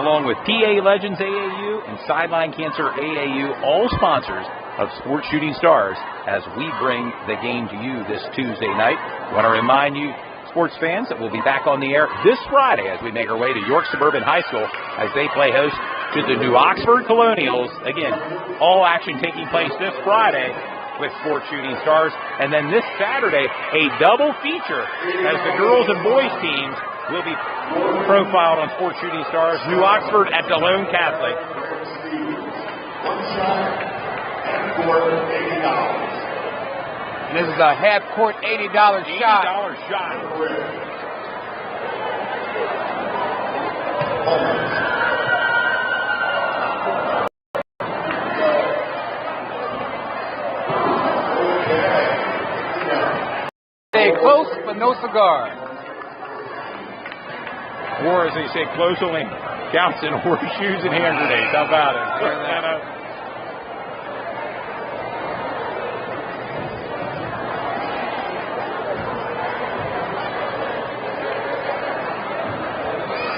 along with PA Legends AAU and Sideline Cancer AAU, all sponsors of Sports Shooting Stars, as we bring the game to you this Tuesday night. I want to remind you, sports fans, that we'll be back on the air this Friday as we make our way to York Suburban High School as they play host to the New Oxford Colonials. Again, all action taking place this Friday with Sports Shooting Stars. And then this Saturday, a double feature as the girls and boys teams will be profiled on Sports Shooting Stars. New Oxford at Delone Catholic. And this is a half-court $80 shot. $80 shot. Stay close, but no cigar. Or, as they say, close only counts in horseshoes and hand grenades. How about it?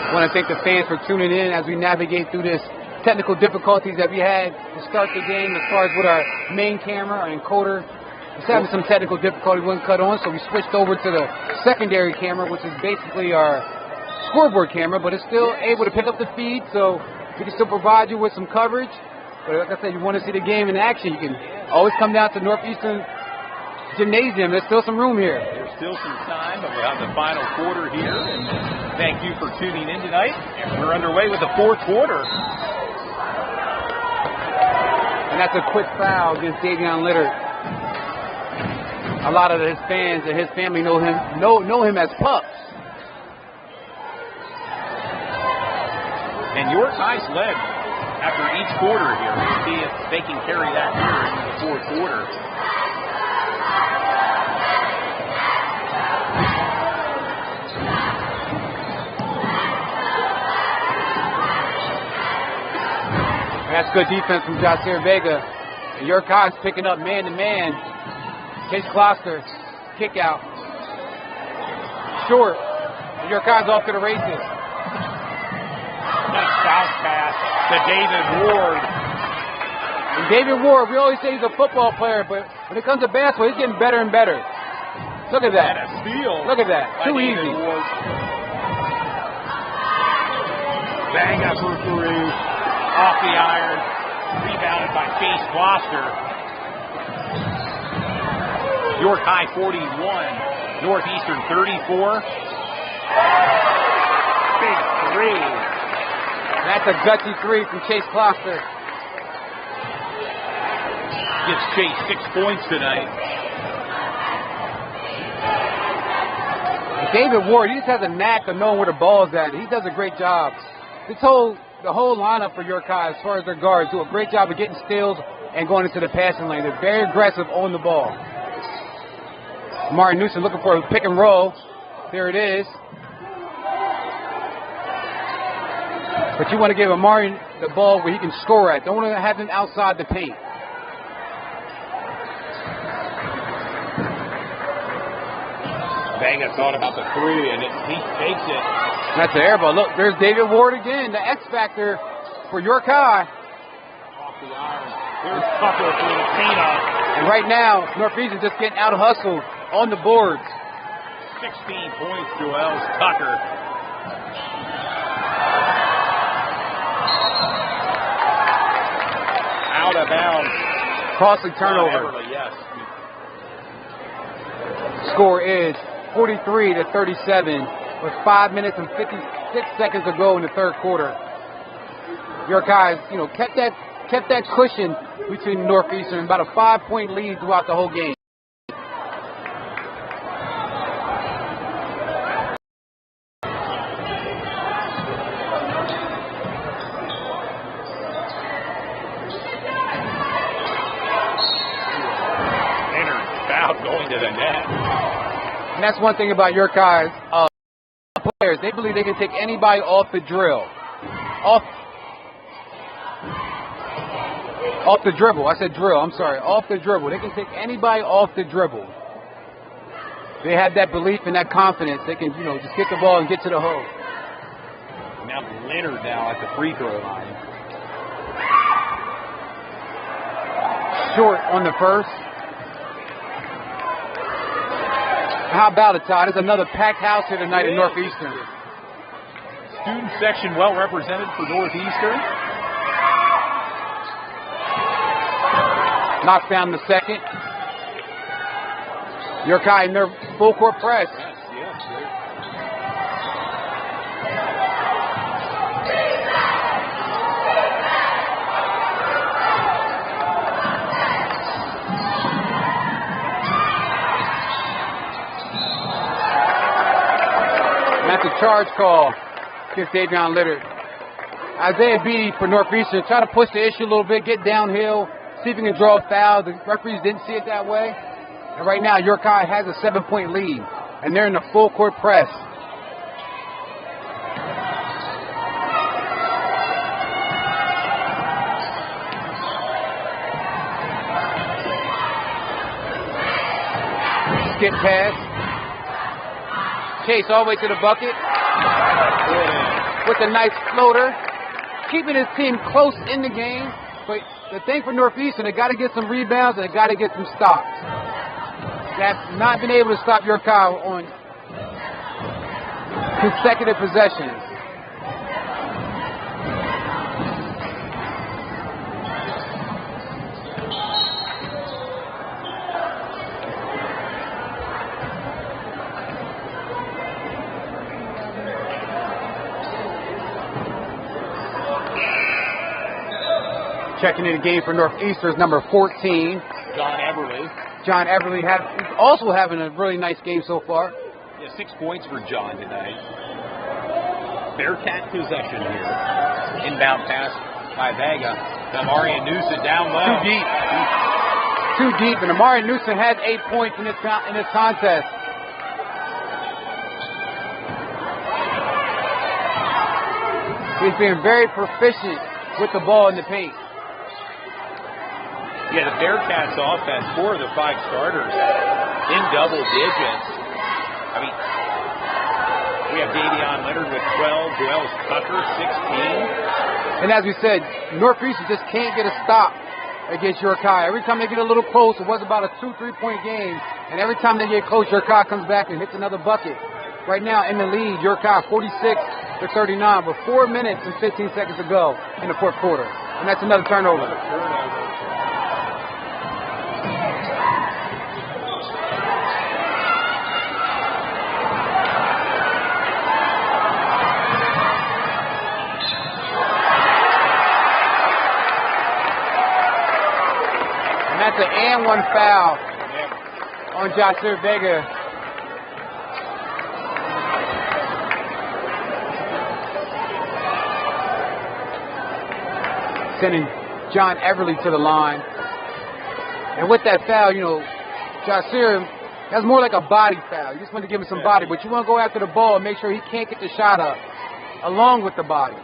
I want to thank the fans for tuning in as we navigate through this technical difficulties that we had to start the game as far as with our main camera, our encoder. It's having some technical difficulty, wouldn't cut on, so we switched over to the secondary camera, which is basically our scoreboard camera, but it's still able to pick up the feed, so we can still provide you with some coverage. But like I said, you want to see the game in action, you can always come down to Northeastern Gymnasium. There's still some room here. There's still some time, but we'll have the final quarter here. And thank you for tuning in tonight. And we're underway with the fourth quarter. And that's a quick foul against Davion Litter. A lot of his fans and his family know him as Pups. And York High's led after each quarter here. We'll see if they can carry that here into the fourth quarter. That's good defense from Jasir Vega. And York High's picking up man-to-man. Chase Kloster, kick out. Short. And York High's off to the races. Nice bounce pass to David Ward. And David Ward, we always say he's a football player, but when it comes to basketball, he's getting better and better. Look at that. And a steal. Look at that. Too David easy. Ward. Bang up for three. Off the iron, rebounded by Chase Gloucester. York High 41, Northeastern 34. Big three. That's a gutsy three from Chase Gloucester. Gives Chase 6 points tonight. David Ward, he just has a knack of knowing where the ball's at. He does a great job. The whole lineup for York High, as far as their guards, do a great job of getting steals and going into the passing lane. They're very aggressive on the ball. Martin Newsom looking for a pick and roll. There it is. But you want to give Martin the ball where he can score at. Don't want to have him outside the paint. Banga thought about the three, and he takes it. That's the air ball. Look, there's David Ward again, the X factor for York High. Off the iron. There's Tucker for the cleanup. And right now, Northeastern just getting out hustled on the boards. 16 points, Joel Tucker. out of bounds. Costly turnover. Everly, yes. Score is 43-37 with 5 minutes and 56 seconds to go in the third quarter. York High, kept that cushion between Northeastern, about a 5-point lead throughout the whole game. Going to the net. And that's one thing about York High's players. They believe they can take anybody off the drill. Off the dribble. I said drill. I'm sorry. Off the dribble. They can take anybody off the dribble. They have that belief and that confidence. They can, just get the ball and get to the hole. Now Leonard now at the free throw line. Short on the first. How about it, Todd? It's another packed house here tonight in Northeastern. Student section well represented for Northeastern. Knocks down the second. York High in their full court press. Yes. That's a charge call against Adrian Litter. Isaiah Beatty for Northeastern. Try to push the issue a little bit, get downhill, see if he can draw a foul. The referees didn't see it that way. And right now, York High has a 7-point lead, and they're in the full court press. Skip pass. Chase all the way to the bucket with a nice floater, keeping his team close in the game. But the thing for Northeastern, they got to get some rebounds and they got to get some stops. That's not been able to stop York High on consecutive possessions. Checking in the game for Northeastern is number 14. John Everly. John Everly is also having a really nice game so far. Yeah, 6 points for John tonight. Bearcat possession here. Inbound pass by Vega. Now Marion Newsom down low. Too deep, and Amari Newsom has 8 points in this contest. He's been very proficient with the ball in the paint. Yeah, the Bearcats offense, 4 of the 5 starters in double digits. I mean, we have Davion Leonard with 12, Joel Tucker, 16. And as we said, Northeastern just can't get a stop against York High. Every time they get a little close, it was about a 2-3 point game. And every time they get close, York High comes back and hits another bucket. Right now in the lead, York High 46-39 with 4 minutes and 15 seconds to go in the fourth quarter. And that's another turnover. That's an and one foul on Joshua Vega. Sending John Everly to the line. And with that foul, Joshua, that's more like a body foul. You just want to give him some body, but you want to go after the ball and make sure he can't get the shot up along with the body.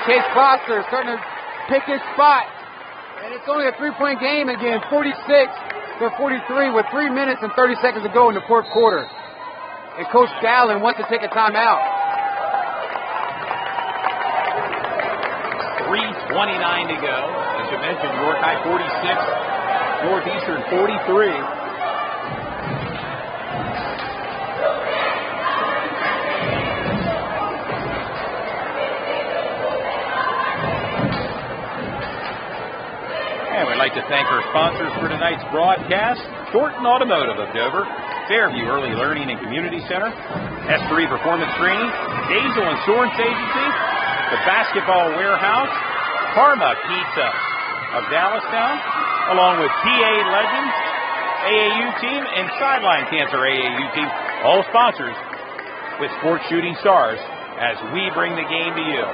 Chase Foster starting to pick his spot. And it's only a 3-point game again, 46-43 with 3 minutes and 30 seconds to go in the fourth quarter. And Coach Gallen wants to take a timeout. 3:29 to go. As you mentioned, York High 46, Northeastern 43. And we'd like to thank our sponsors for tonight's broadcast: Thornton Automotive of Dover, Fairview Early Learning and Community Center, S3 Performance Training, Dazel Insurance Agency, the Basketball Warehouse, Karma Pizza of Dallastown, along with PA Legends, AAU Team, and Sideline Cancer AAU Team, all sponsors with Sports Shooting Stars as we bring the game to you.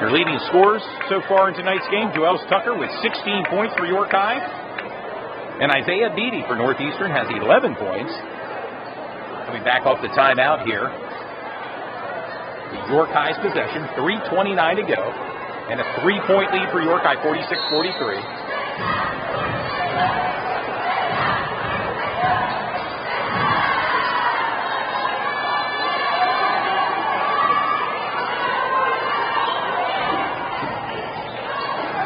Your leading scorers so far in tonight's game: Joels Tucker with 16 points for York High, and Isaiah Beatty for Northeastern has 11 points. Coming back off the timeout here. York High's possession, 3:29 to go, and a 3-point lead for York High, 46-43.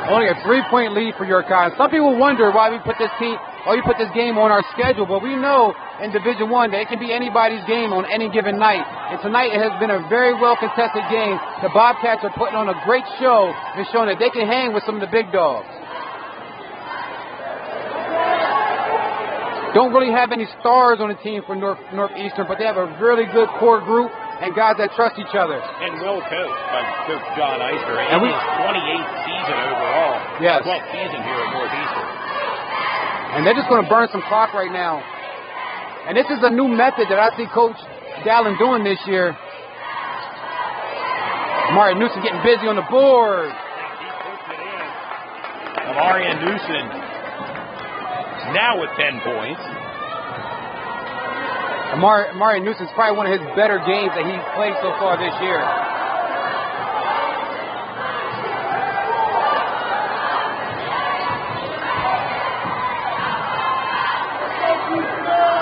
Only a 3-point lead for York High. Some people wonder why we put this game on our schedule, but we know in Division I that it can be anybody's game on any given night. And tonight it has been a very well contested game. The Bobcats are putting on a great show and showing that they can hang with some of the big dogs. Don't really have any stars on the team for Northeastern, but they have a really good core group and guys that trust each other. And well coached by Coach John Eister. And his 28th season overall. Yes. 12th season here at Northeastern. And they're just going to burn some clock right now. And this is a new method that I see Coach Gallen doing this year. Amari Newsom getting busy on the board. Amari Newsom now with 10 points. Amari Newsom's probably one of his better games that he's played so far this year.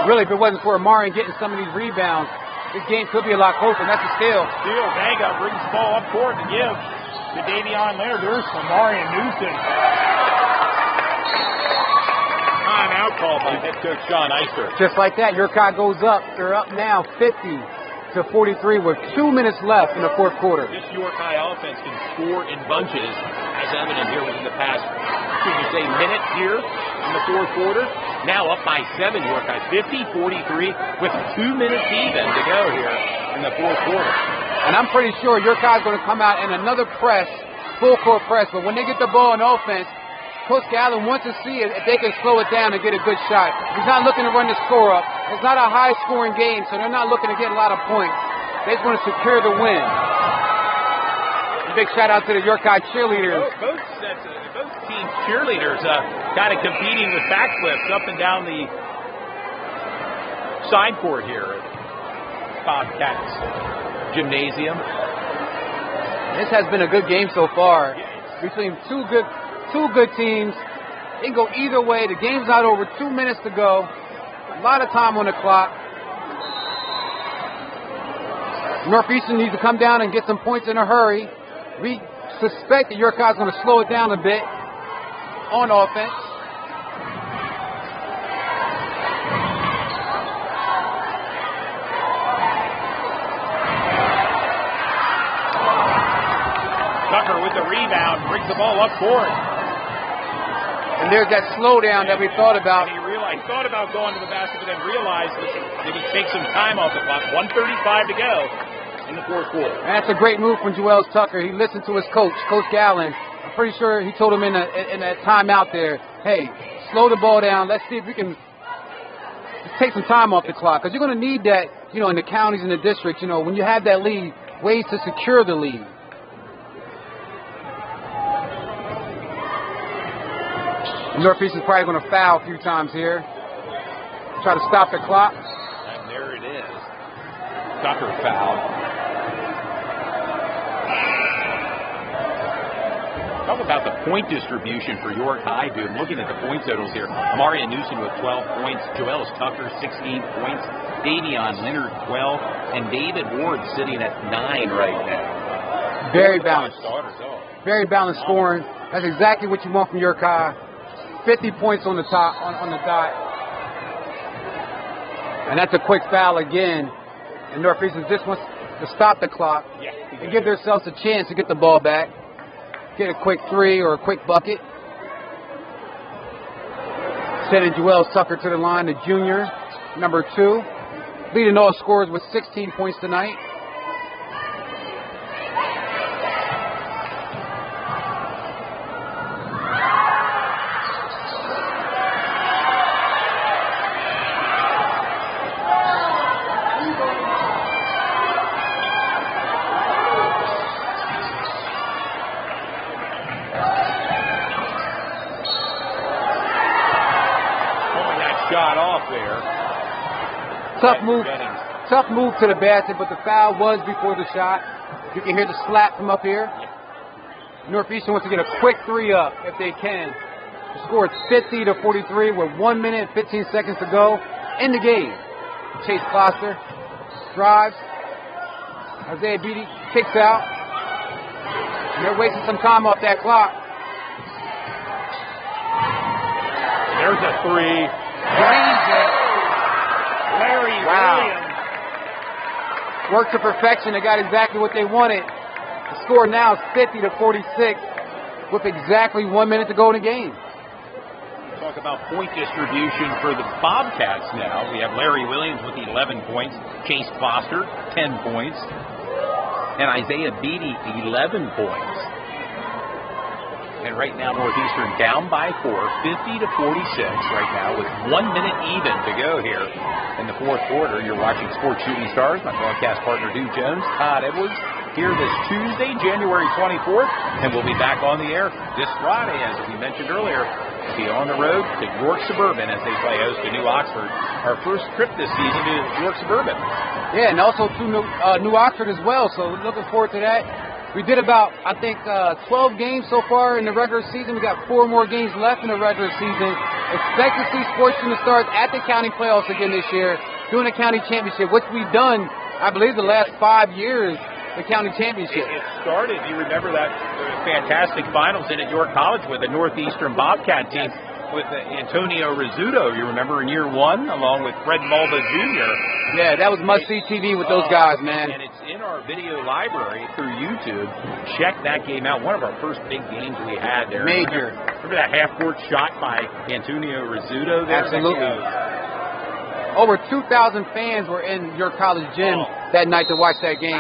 Really, if it wasn't for Amari getting some of these rebounds, this game could be a lot closer, and that's a steal. Steal, Vega brings the ball up court to give to Davion Laird. There's Amari Newsom. Timeout call by head coach John Eister. Just like that, York High goes up. They're up now 50-43 with 2 minutes left in the fourth quarter. This York High offense can score in bunches, as evident here within the past, minute here in the fourth quarter. Now up by 7, York High 50-43 with 2 minutes even to go here in the fourth quarter. And I'm pretty sure York High is going to come out in another press, full court press, but when they get the ball in offense, Coach Gallen wants to see if they can slow it down and get a good shot. He's not looking to run the score up. It's not a high-scoring game, so they're not looking to get a lot of points. They just want to secure the win. A big shout-out to the York High cheerleaders. Both teams' cheerleaders kind of competing with backflips up and down the side court here at Bobcats Gymnasium. This has been a good game so far between two good teams. It can go either way. The game's not over. 2 minutes to go. A lot of time on the clock. Northeastern needs to come down and get some points in a hurry. We suspect that York High's going to slow it down a bit on offense. Tucker with the rebound, brings the ball up court. And there's that slowdown that we thought about. And he thought about going to the basket, but then realized that he take some time off the clock. 1:35 to go in the fourth quarter. And that's a great move from Joels Tucker. He listened to his coach, Coach Gallen. I'm pretty sure he told him in that timeout there, hey, slow the ball down. Let's see if we can just take some time off the clock, because you're going to need that, you know, in the counties and the districts, you know, when you have that lead, ways to secure the lead. Northeastern's probably going to foul a few times here. Try to stop the clock. And there it is. Tucker fouled. Talk about the point distribution for York High, dude. Looking at the point totals here. Amaria Newsom with 12 points. Joel Tucker, 16 points. Davion Leonard, 12. And David Ward sitting at 9 right now. Very balanced. Very balanced scoring. That's exactly what you want from York High. 50 points on the top, on the dot. And that's a quick foul again. And Northeastern just wants to stop the clock and give themselves a chance to get the ball back. Get a quick 3 or a quick bucket. Sending Joel Tucker to the line, the junior, number 2. Leading all scorers with 16 points tonight. Tough move to the basket, but the foul was before the shot. You can hear the slap from up here. Northeastern wants to get a quick 3 up if they can. The score is 50-43 with 1 minute and 15 seconds to go in the game. Chase Foster drives. Isaiah Beatty kicks out. And they're wasting some time off that clock. There's a 3. Larry Williams. Work to perfection. They got exactly what they wanted. The score now is 50-46 with exactly 1 minute to go in the game. Talk about point distribution for the Bobcats now. We have Larry Williams with 11 points. Chase Foster, 10 points. And Isaiah Beatty, 11 points. And right now, Northeastern down by 4, 50-46 right now with 1 minute even to go here in the fourth quarter. You're watching Sports Shooting Stars. My broadcast partner, Duke Jones, Todd Edwards, here this Tuesday, January 24th. And we'll be back on the air this Friday, as we mentioned earlier. We'll be on the road to York Suburban as they play host to New Oxford. Our first trip this season to York Suburban. Yeah, and also to New Oxford as well. So looking forward to that. We did about, I think, 12 games so far in the regular season. We got 4 more games left in the regular season. Expect to see Sports Shooting Stars at the county playoffs again this year, doing the county championship, which we've done, I believe, the last 5 years, the county championship. It started, you remember that fantastic finals in at York College with the Northeastern Bobcat team with Antonio Rizzuto, you remember, in year 1, along with Fred Mulva Jr. Yeah, that was must-see TV with those guys, man. And it's in our video library through YouTube. Check that game out. One of our first big games we had there. Major. Remember that half-court shot by Antonio Rizzuto there? Absolutely. Over 2,000 fans were in your college gym that night to watch that game.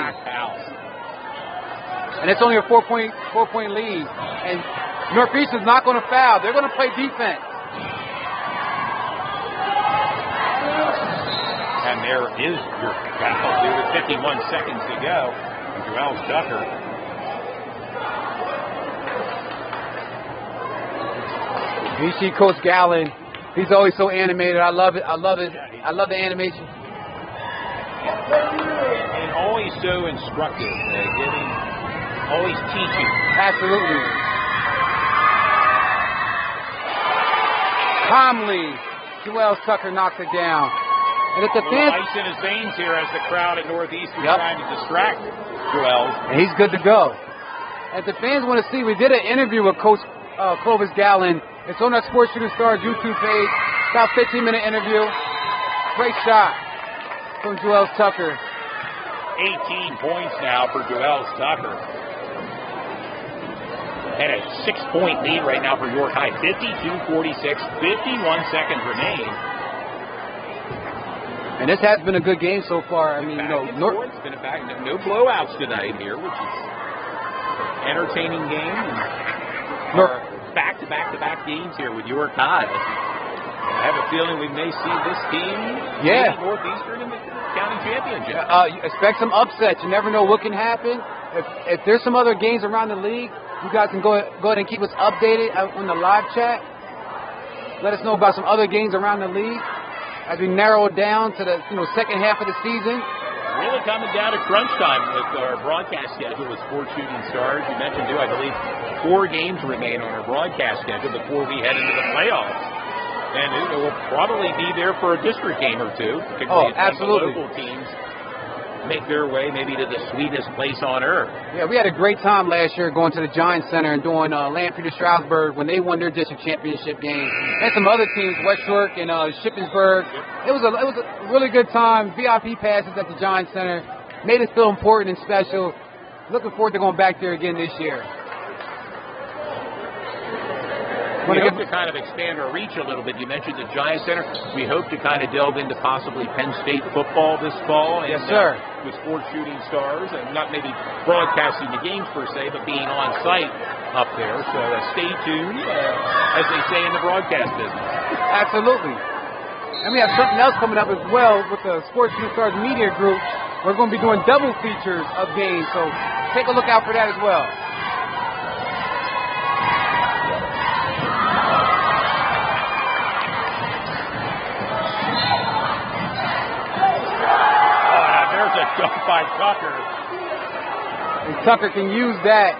And it's only a four-point lead. And Northeastern's not going to foul. They're going to play defense. And there is your foul, dude, with 51 seconds to go. And Joel Tucker. You see Coach Gallen. He's always so animated. I love it. I love it. I love the animation. And always so instructive. Always teaching. Absolutely. Calmly, Joel Tucker knocks it down. And if the fans, ice in his veins here as the crowd at Northeastern trying to distract Joel. And he's good to go. If the fans want to see, we did an interview with Coach Clovis Gallen. It's on our Sports Shooting Stars YouTube page. About 15-minute interview. Great shot from Joel Tucker. 18 points now for Joel Tucker. And a 6-point lead right now for York High. 52-46, 51 seconds remain. And this has been a good game so far. I mean, it's been no blowouts tonight here, which is an entertaining game. Back-to-back games here with York High. I have a feeling we may see this team Yeah. beat Northeastern in the county championship. Expect some upsets. You never know what can happen. If there's some other games around the league, you guys can go ahead and keep us updated on the live chat. Let us know about some other games around the league as we narrow it down to the second half of the season. Really coming down to crunch time with our broadcast schedule with Sports Shooting Stars. You mentioned, too, I believe 4 games remain on our broadcast schedule before we head into the playoffs. And it will probably be there for a district game or two, particularly if the local teams make their way maybe to the sweetest place on earth. Yeah, we had a great time last year going to the Giants Center and doing Lamprey to Stroudsburg when they won their district championship game. And some other teams, West York and Shippensburg. It was a really good time. VIP passes at the Giants Center made us feel important and special. Looking forward to going back there again this year. We hope to kind of expand our reach a little bit. You mentioned the Giants Center. We hope to kind of delve into possibly Penn State football this fall. Yes, sir. With Sports Shooting Stars, and not maybe broadcasting the games per se, but being on site up there. So stay tuned, as they say in the broadcast business. Absolutely. And we have something else coming up as well with the Sports Shooting Stars Media Group. We're going to be doing double features of games, so take a look out for that as well. Dunk by Tucker. And Tucker can use that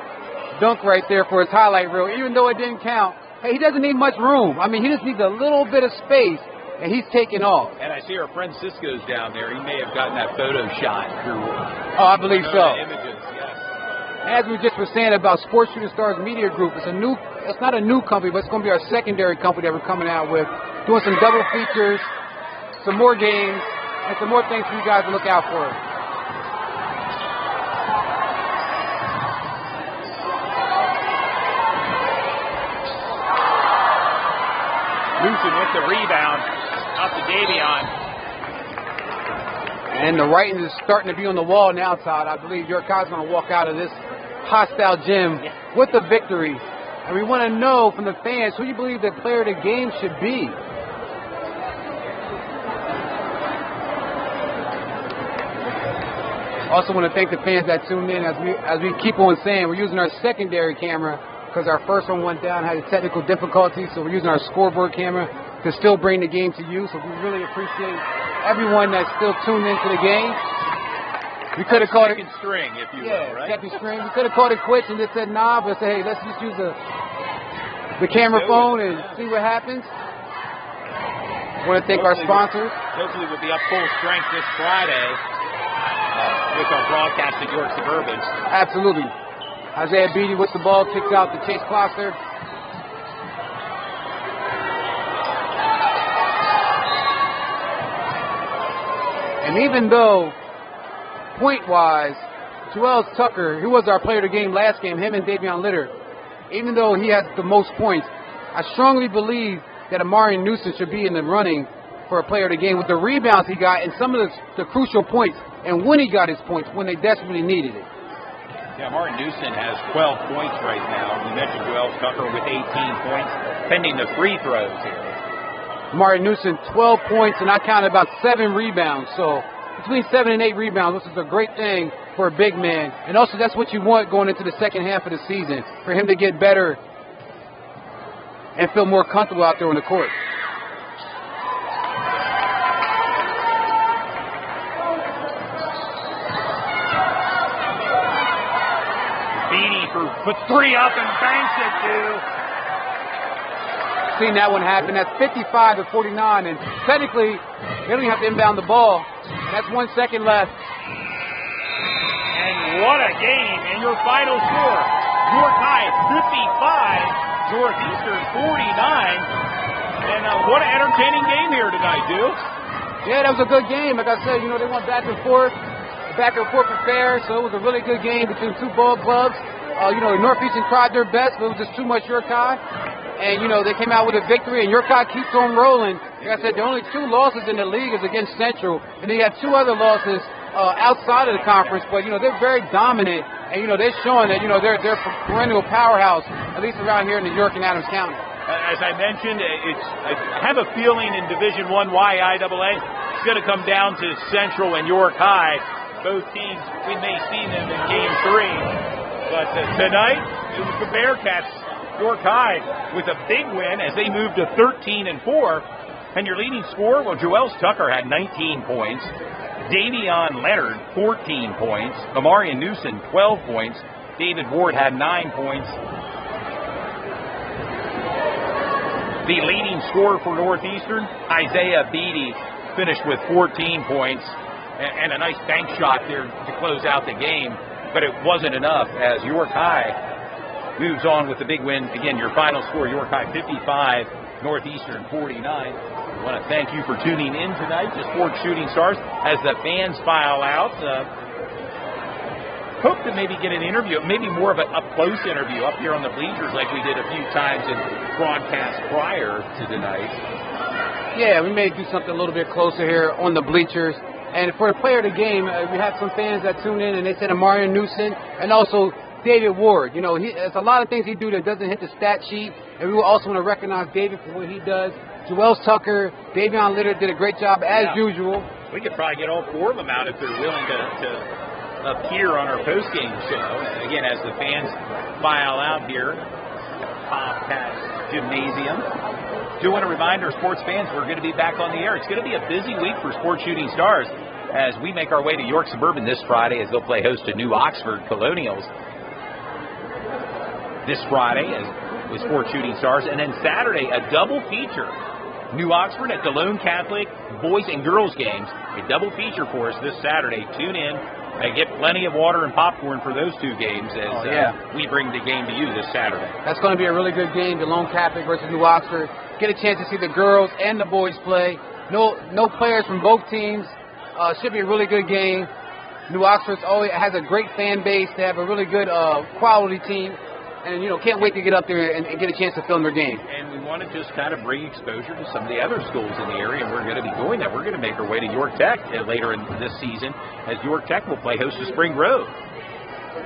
dunk right there for his highlight reel, even though it didn't count. Hey, he doesn't need much room. I mean, he just needs a little bit of space, and he's taking off. And I see our friend Cisco's down there. He may have gotten that photo shot through. Oh, I believe so. Images, yes. As we just were saying about Sports Shooting Stars Media Group, it's not a new company, but it's going to be our secondary company that we're coming out with, doing some double features, some more games, and some more things for you guys to look out for. Newsom with the rebound, up to Davion. And the writing is starting to be on the wall now, Todd. I believe your guy's going to walk out of this hostile gym with a victory. And we want to know from the fans who you believe the player of the game should be. Also want to thank the fans that tuned in. As we keep on saying, we're using our secondary camera because our first one went down, had a technical difficulty, so we're using our scoreboard camera to still bring the game to you. So we really appreciate everyone that's still tuned into the game. We could have called it second string, if you will, right? Second string. We could have called it quits and just said nah, but say, hey, let's just use the camera phone and see what happens. I want to thank our sponsors. Hopefully we'll be up full strength this Friday with our broadcast at York Suburbans. Absolutely. Isaiah Beatty with the ball, kicks out to Chase Kloster. And even though, point-wise, Joel Tucker, who was our player of the game last game, him and Davion Litter, even though he has the most points, I strongly believe that Amari Newsom should be in the running for a player of the game with the rebounds he got and some of the crucial points, and when he got his points, when they desperately needed it. Yeah, Martin Newsom has 12 points right now. You mentioned Joel Tucker with 18 points, pending the free throws here. Martin Newsom, 12 points, and I counted about 7 rebounds. So between 7 and 8 rebounds, which is a great thing for a big man. And also that's what you want going into the second half of the season, for him to get better and feel more comfortable out there on the court. Puts 3 up and banks it, too. Seen that one happen. That's 55 to 49, and technically, they don't even have to inbound the ball. That's 1 second left. And what a game! And your final score, York High 55, Northeastern 49. And what an entertaining game here tonight, Duke. Yeah, that was a good game. Like I said, they went back and forth affair, so it was a really good game between two ball clubs. Northeastern tried their best, but it was just too much Yorkai. And, they came out with a victory, and Yorkai keeps on rolling. Like I said, the only 2 losses in the league is against Central, and they had 2 other losses outside of the conference. But, they're very dominant, and, they're showing that, they're a perennial powerhouse, at least around here in the York and Adams County. As I mentioned, I have a feeling in Division I YIAA, it's going to come down to Central and York High. Both teams, we may see them in Game 3. But tonight, it was the Bearcats, York High, with a big win as they moved to 13-4. And your leading scorer, well, Joels Tucker had 19 points. Davion Leonard, 14 points. Amarian Newson, 12 points. David Ward had 9 points. The leading scorer for Northeastern, Isaiah Beatty, finished with 14 points and a nice bank shot there to close out the game. But it wasn't enough as York High moves on with the big win. Again, your final score, York High 55, Northeastern 49. I want to thank you for tuning in tonight to Sports Shooting Stars as the fans file out. Hope to maybe get an interview, maybe more of an up-close interview up here on the bleachers like we did a few times in broadcast prior to tonight. Yeah, we may do something a little bit closer here on the bleachers. And for the player of the game, we have some fans that tune in and they said Amarian Newson and also David Ward. You know, there's a lot of things he do that doesn't hit the stat sheet, and we also want to recognize David for what he does. Joels Tucker, Davion Leonard did a great job as usual. We could probably get all four of them out if they're willing to appear on our post-game show. Again, as the fans file out here, Bobcat Gymnasium. Do want to remind our sports fans we're going to be back on the air. It's going to be a busy week for Sports Shooting Stars as we make our way to York Suburban this Friday as they'll play host to New Oxford Colonials this Friday with Sports Shooting Stars. And then Saturday, a double feature. New Oxford at Delone Catholic boys and girls games. A double feature for us this Saturday. Tune in. Get plenty of water and popcorn for those two games as we bring the game to you this Saturday. That's going to be a really good game, Delone Catholic versus New Oxford. Get a chance to see the girls and the boys play. No players from both teams. Should be a really good game. New Oxford always has a great fan base. They have a really good quality team. And, can't wait to get up there and get a chance to film their game. And we want to just kind of bring exposure to some of the other schools in the area, and we're going to be doing that. We're going to make our way to York Tech later in this season as York Tech will play host to Spring Grove.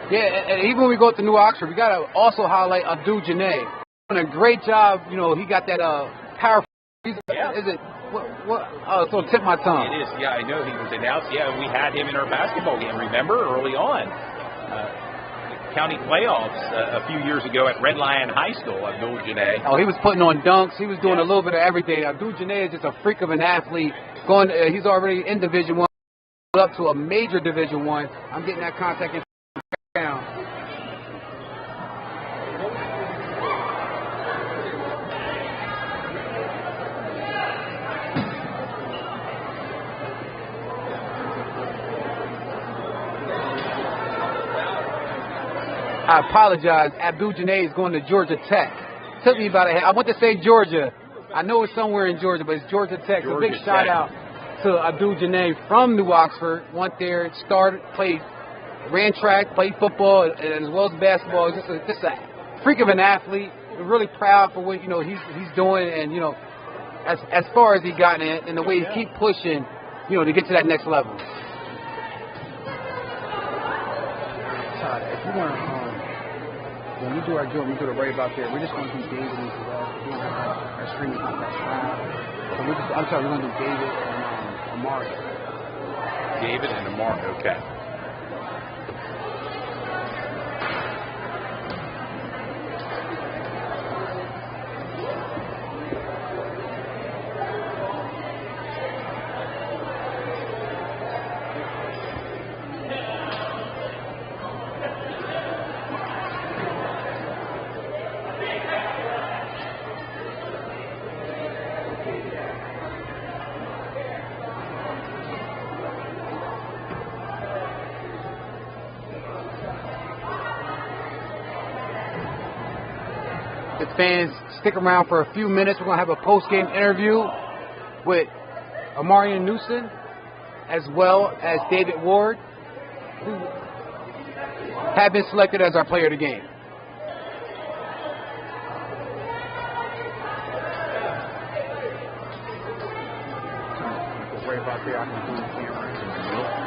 Yeah, and even when we go to New Oxford, we got to also highlight Abdul Janae. Doing a great job. He got that powerful. Yeah. Is it? What? So tip my tongue. It is. Yeah, I know he was announced. Yeah, we had him in our basketball game. Remember early on. County playoffs a few years ago at Red Lion High School, Abdul Janae. Oh, he was putting on dunks. He was doing a little bit of everything. Abdul Janae is just a freak of an athlete. He's already in Division I, up to a major Division I. I'm getting that contact information down. I apologize. Abdul Janae is going to Georgia Tech. Took me about a head. I want to say Georgia. I know it's somewhere in Georgia, but it's Georgia Tech. So big shout out to Abdul Janae from New Oxford. Went there, ran track, played football, and as well as basketball. Just a freak of an athlete. We're really proud for what he's doing, and as far as he got in it, and the way he keep pushing, to get to that next level. If you want to. When we do our job, we do it right about there. We're just going to do David as well. We don't have our streaming contract live. So we're going to do David and Amari. David and Amari, okay. Fans, stick around for a few minutes. We're going to have a post-game interview with Amarian Newson as well as David Ward, who have been selected as our player of the game. Go right about there. I can do the camera.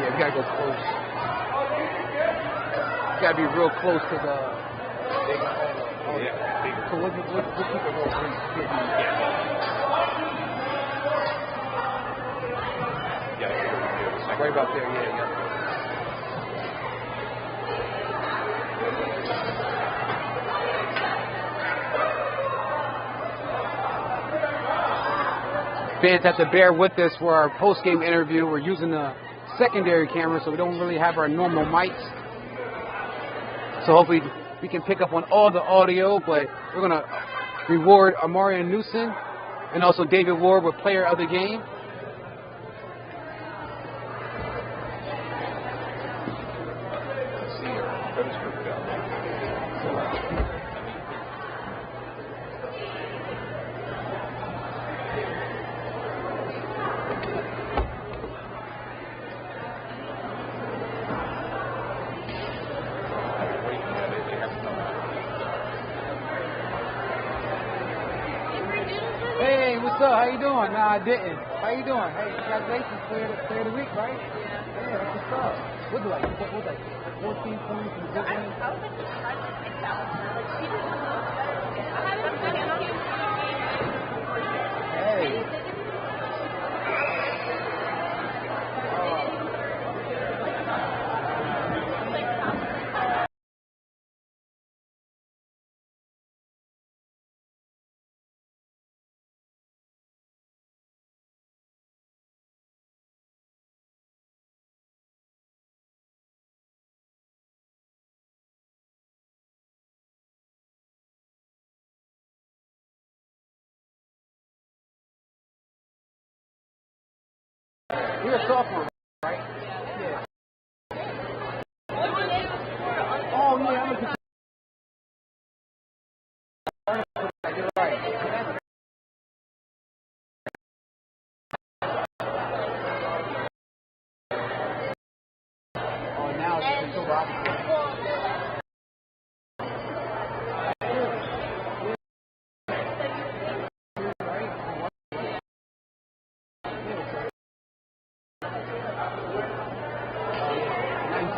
Yeah, we got to go close. We got to be real close to the Yeah, bigger. So we'll keep it real brief. Yeah. Right about there, yeah. Fans have to bear with us for our post-game interview. We're using the secondary camera, so we don't really have our normal mics. So hopefully we can pick up on all the audio, but we're going to reward Amarian Newsom and also David Ward with player of the game. Hey, what's up? How you doing? Nah, I didn't. How you doing? Hey, congratulations, player of the week, right? Yeah, what's up? What's it like? What's like 14 points in the good game? I was like surprised to think that one. Like, she didn't know better. I haven't been on you. Hey. You're a sophomore, right? Yeah. Oh, yeah, I'm a You're right. Oh, now it's so opposite.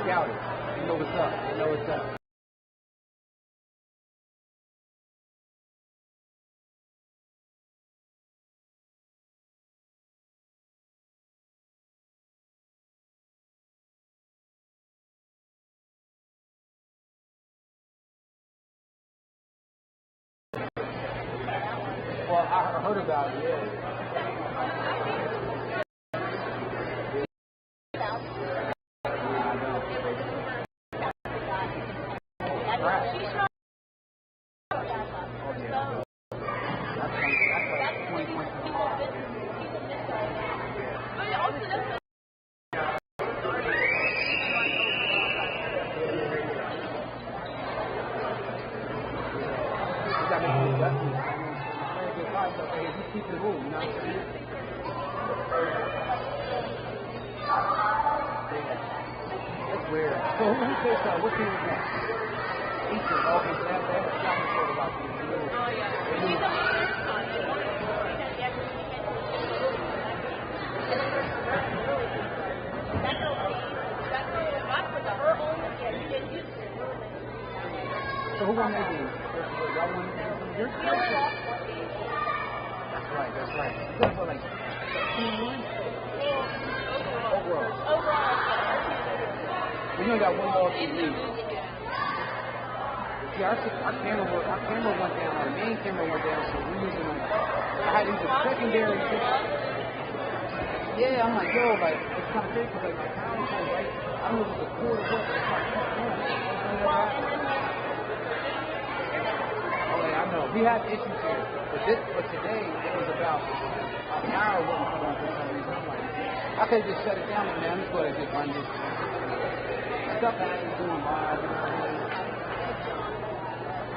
Scouted. You know what's up. You know what's up. Well, I heard about it, yeah. Keep the rule, you know what I'm saying? That's weird. So who takes that? What team is that? Eastern. Okay, so they have a shopping short about these. Oh, yeah. So who won that game? Y'all won yours? That's right. That's what, like 15-1? Overall. We only got one loss in the league. Yeah, our camera went down. Our main camera went down, so we using them. I had these secondary. Yeah, I'm like, yo, like it's kind of crazy because like my power was right. I don't know if it was a quarter what, but it's like 10 points. I know. We had issues here. But today, it was about an hour wasn't coming on for some reason. I'm like, I could just shut it down, man. I'm just going to just run this stuff that I ain't doing live.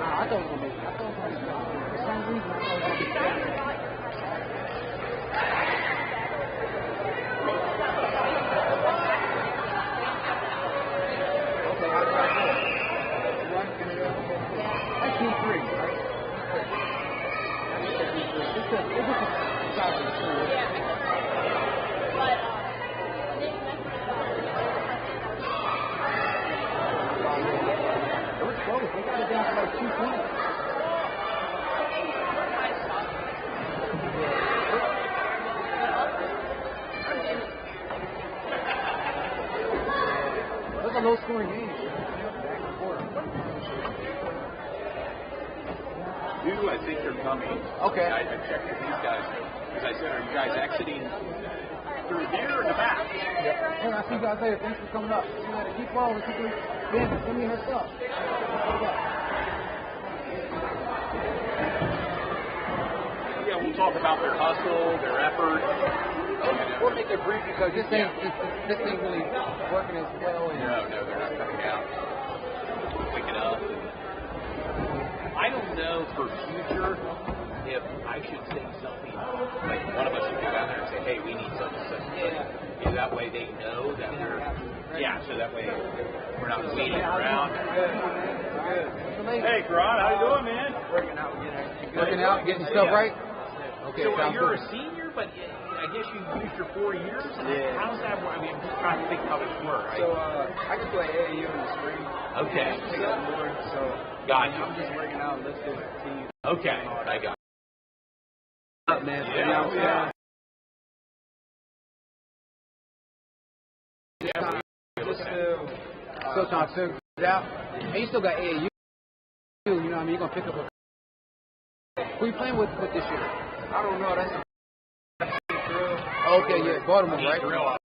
I thought it was going to be, for some reason, I thought it was going to be better. Okay, how do I go? That's 2-3, right? They got it down to like 2 points. low-scoring games. Back and forth. I think they're coming. Okay. I checked with these guys. As I said, are you guys exiting through here or the back? Hey, I'll see you guys later. Thanks for coming up. Keep following. Keep Ben, send me her stuff. Yeah, we'll talk about their hustle, their effort. We'll make it brief because this ain't really working as well. No, they're not coming out. Waking up. I don't know for future if I should say something like one of us should go down there and say, hey, we need such and such. Yeah, that way they know that we're, so that way we're not waiting around. Hey, Karan, how you doing, man? Working out, getting yourself right? Okay, so you're good. a senior, but I guess you used your 4 years? How's that work? I mean, I'm just trying to think how this works. So, I can play AAU in the spring. Okay. Take up more, so Gotcha. I'm just working out, lifting, team. Okay, I got it. Up, man. Yeah. Still trying to figure it out. And you still got AAU. You know what I mean? You're going to pick up a... Who you playing with this year? I don't know. That's Okay, yeah, Baltimore, right?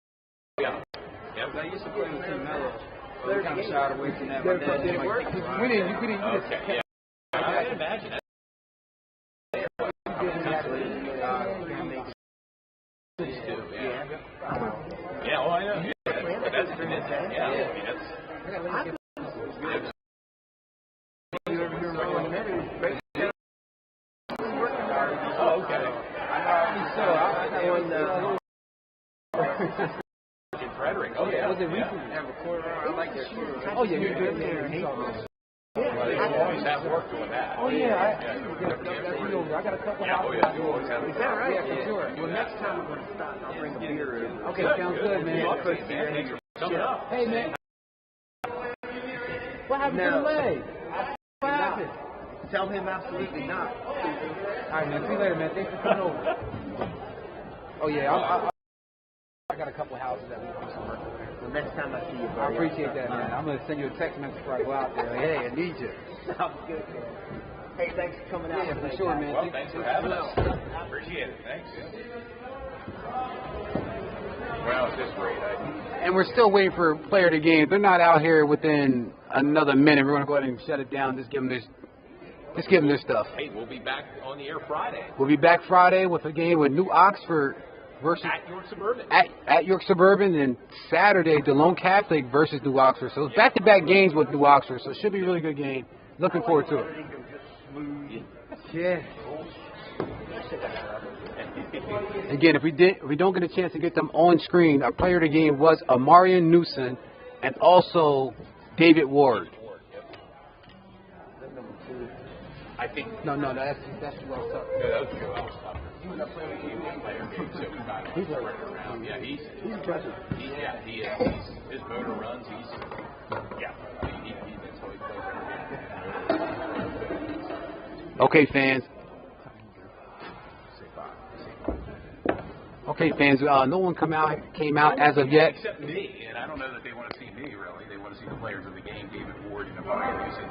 Yeah. I used to play with Team Mello. So we kind of shied away from that. Did it work? We didn't. Okay, yeah. I can imagine that. Yeah, well, I know. Yeah, that's good. Yeah, I mean, that's... Oh, okay. In Frederick. Oh, yeah. Was it recent? I like that shooter. Oh, yeah, you're good there. They always have work doing that. Oh, yeah. I got a couple Oh, yeah. You always have. Is that right? Yeah, for sure. Well, next time we're going to stop. I'll bring a beer in. Okay, sounds good, man. Hey, man. What happened to the leg? What happened? Tell him absolutely not. All right, man. See you later, man. Thanks for coming over. Oh, yeah. I got a couple houses that we want some work over there. The next time I see you, buddy. I appreciate that, man. I'm going to send you a text message before I go out there. Like, hey, I need you. Sounds good, man. Hey, thanks for coming out. Yeah, for sure, man. Well, thanks for having us. Appreciate it. Thanks. Well, at this rate, And we're still waiting for player of the game. They're not out here within another minute. We're going to go ahead and shut it down. Just give them this stuff. hey, we'll be back on the air Friday We'll be back Friday with a game with New Oxford versus at York Suburban. at York Suburban, and Saturday DeLone Catholic versus New Oxford. So it's back-to-back games with New Oxford. So it should be a really good game. Looking forward to it. Yeah. Again, if we don't get a chance to get them on screen, our player of the game was Amarian Newson and also David Ward. I think. No, that's Joel Tucker. No, that was Joel Tucker. He was a player of the game, so we got him right around. Yeah, he's impressive. He is. His motor runs. He's that's how he plays. Okay, fans. Okay, fans. No one came out as of yet. Except me, and I don't know that they want to see me really. They want to see the players of the game, David Ward and Amarian Newson.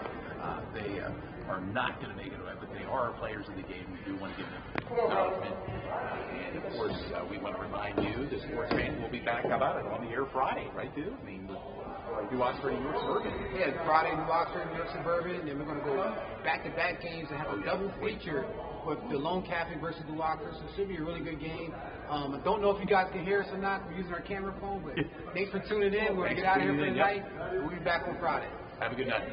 They are not going to make it, but they are players of the game. We do want to give them acknowledgement. And of course, we want to remind you, the sports fan, we'll be back. How about it on the air Friday, right, dude? I mean, New Oxford and York Suburban. Yeah, Friday, New Oxford and York Suburban, and then we're going to go back-to-back games and have a double feature with DeLone Catholic versus New Oxford. So it should be a really good game. I don't know if you guys can hear us or not. We're using our camera phone, but thanks for tuning in. We're going to get out of here for the night. We'll be back on Friday. Have a good night.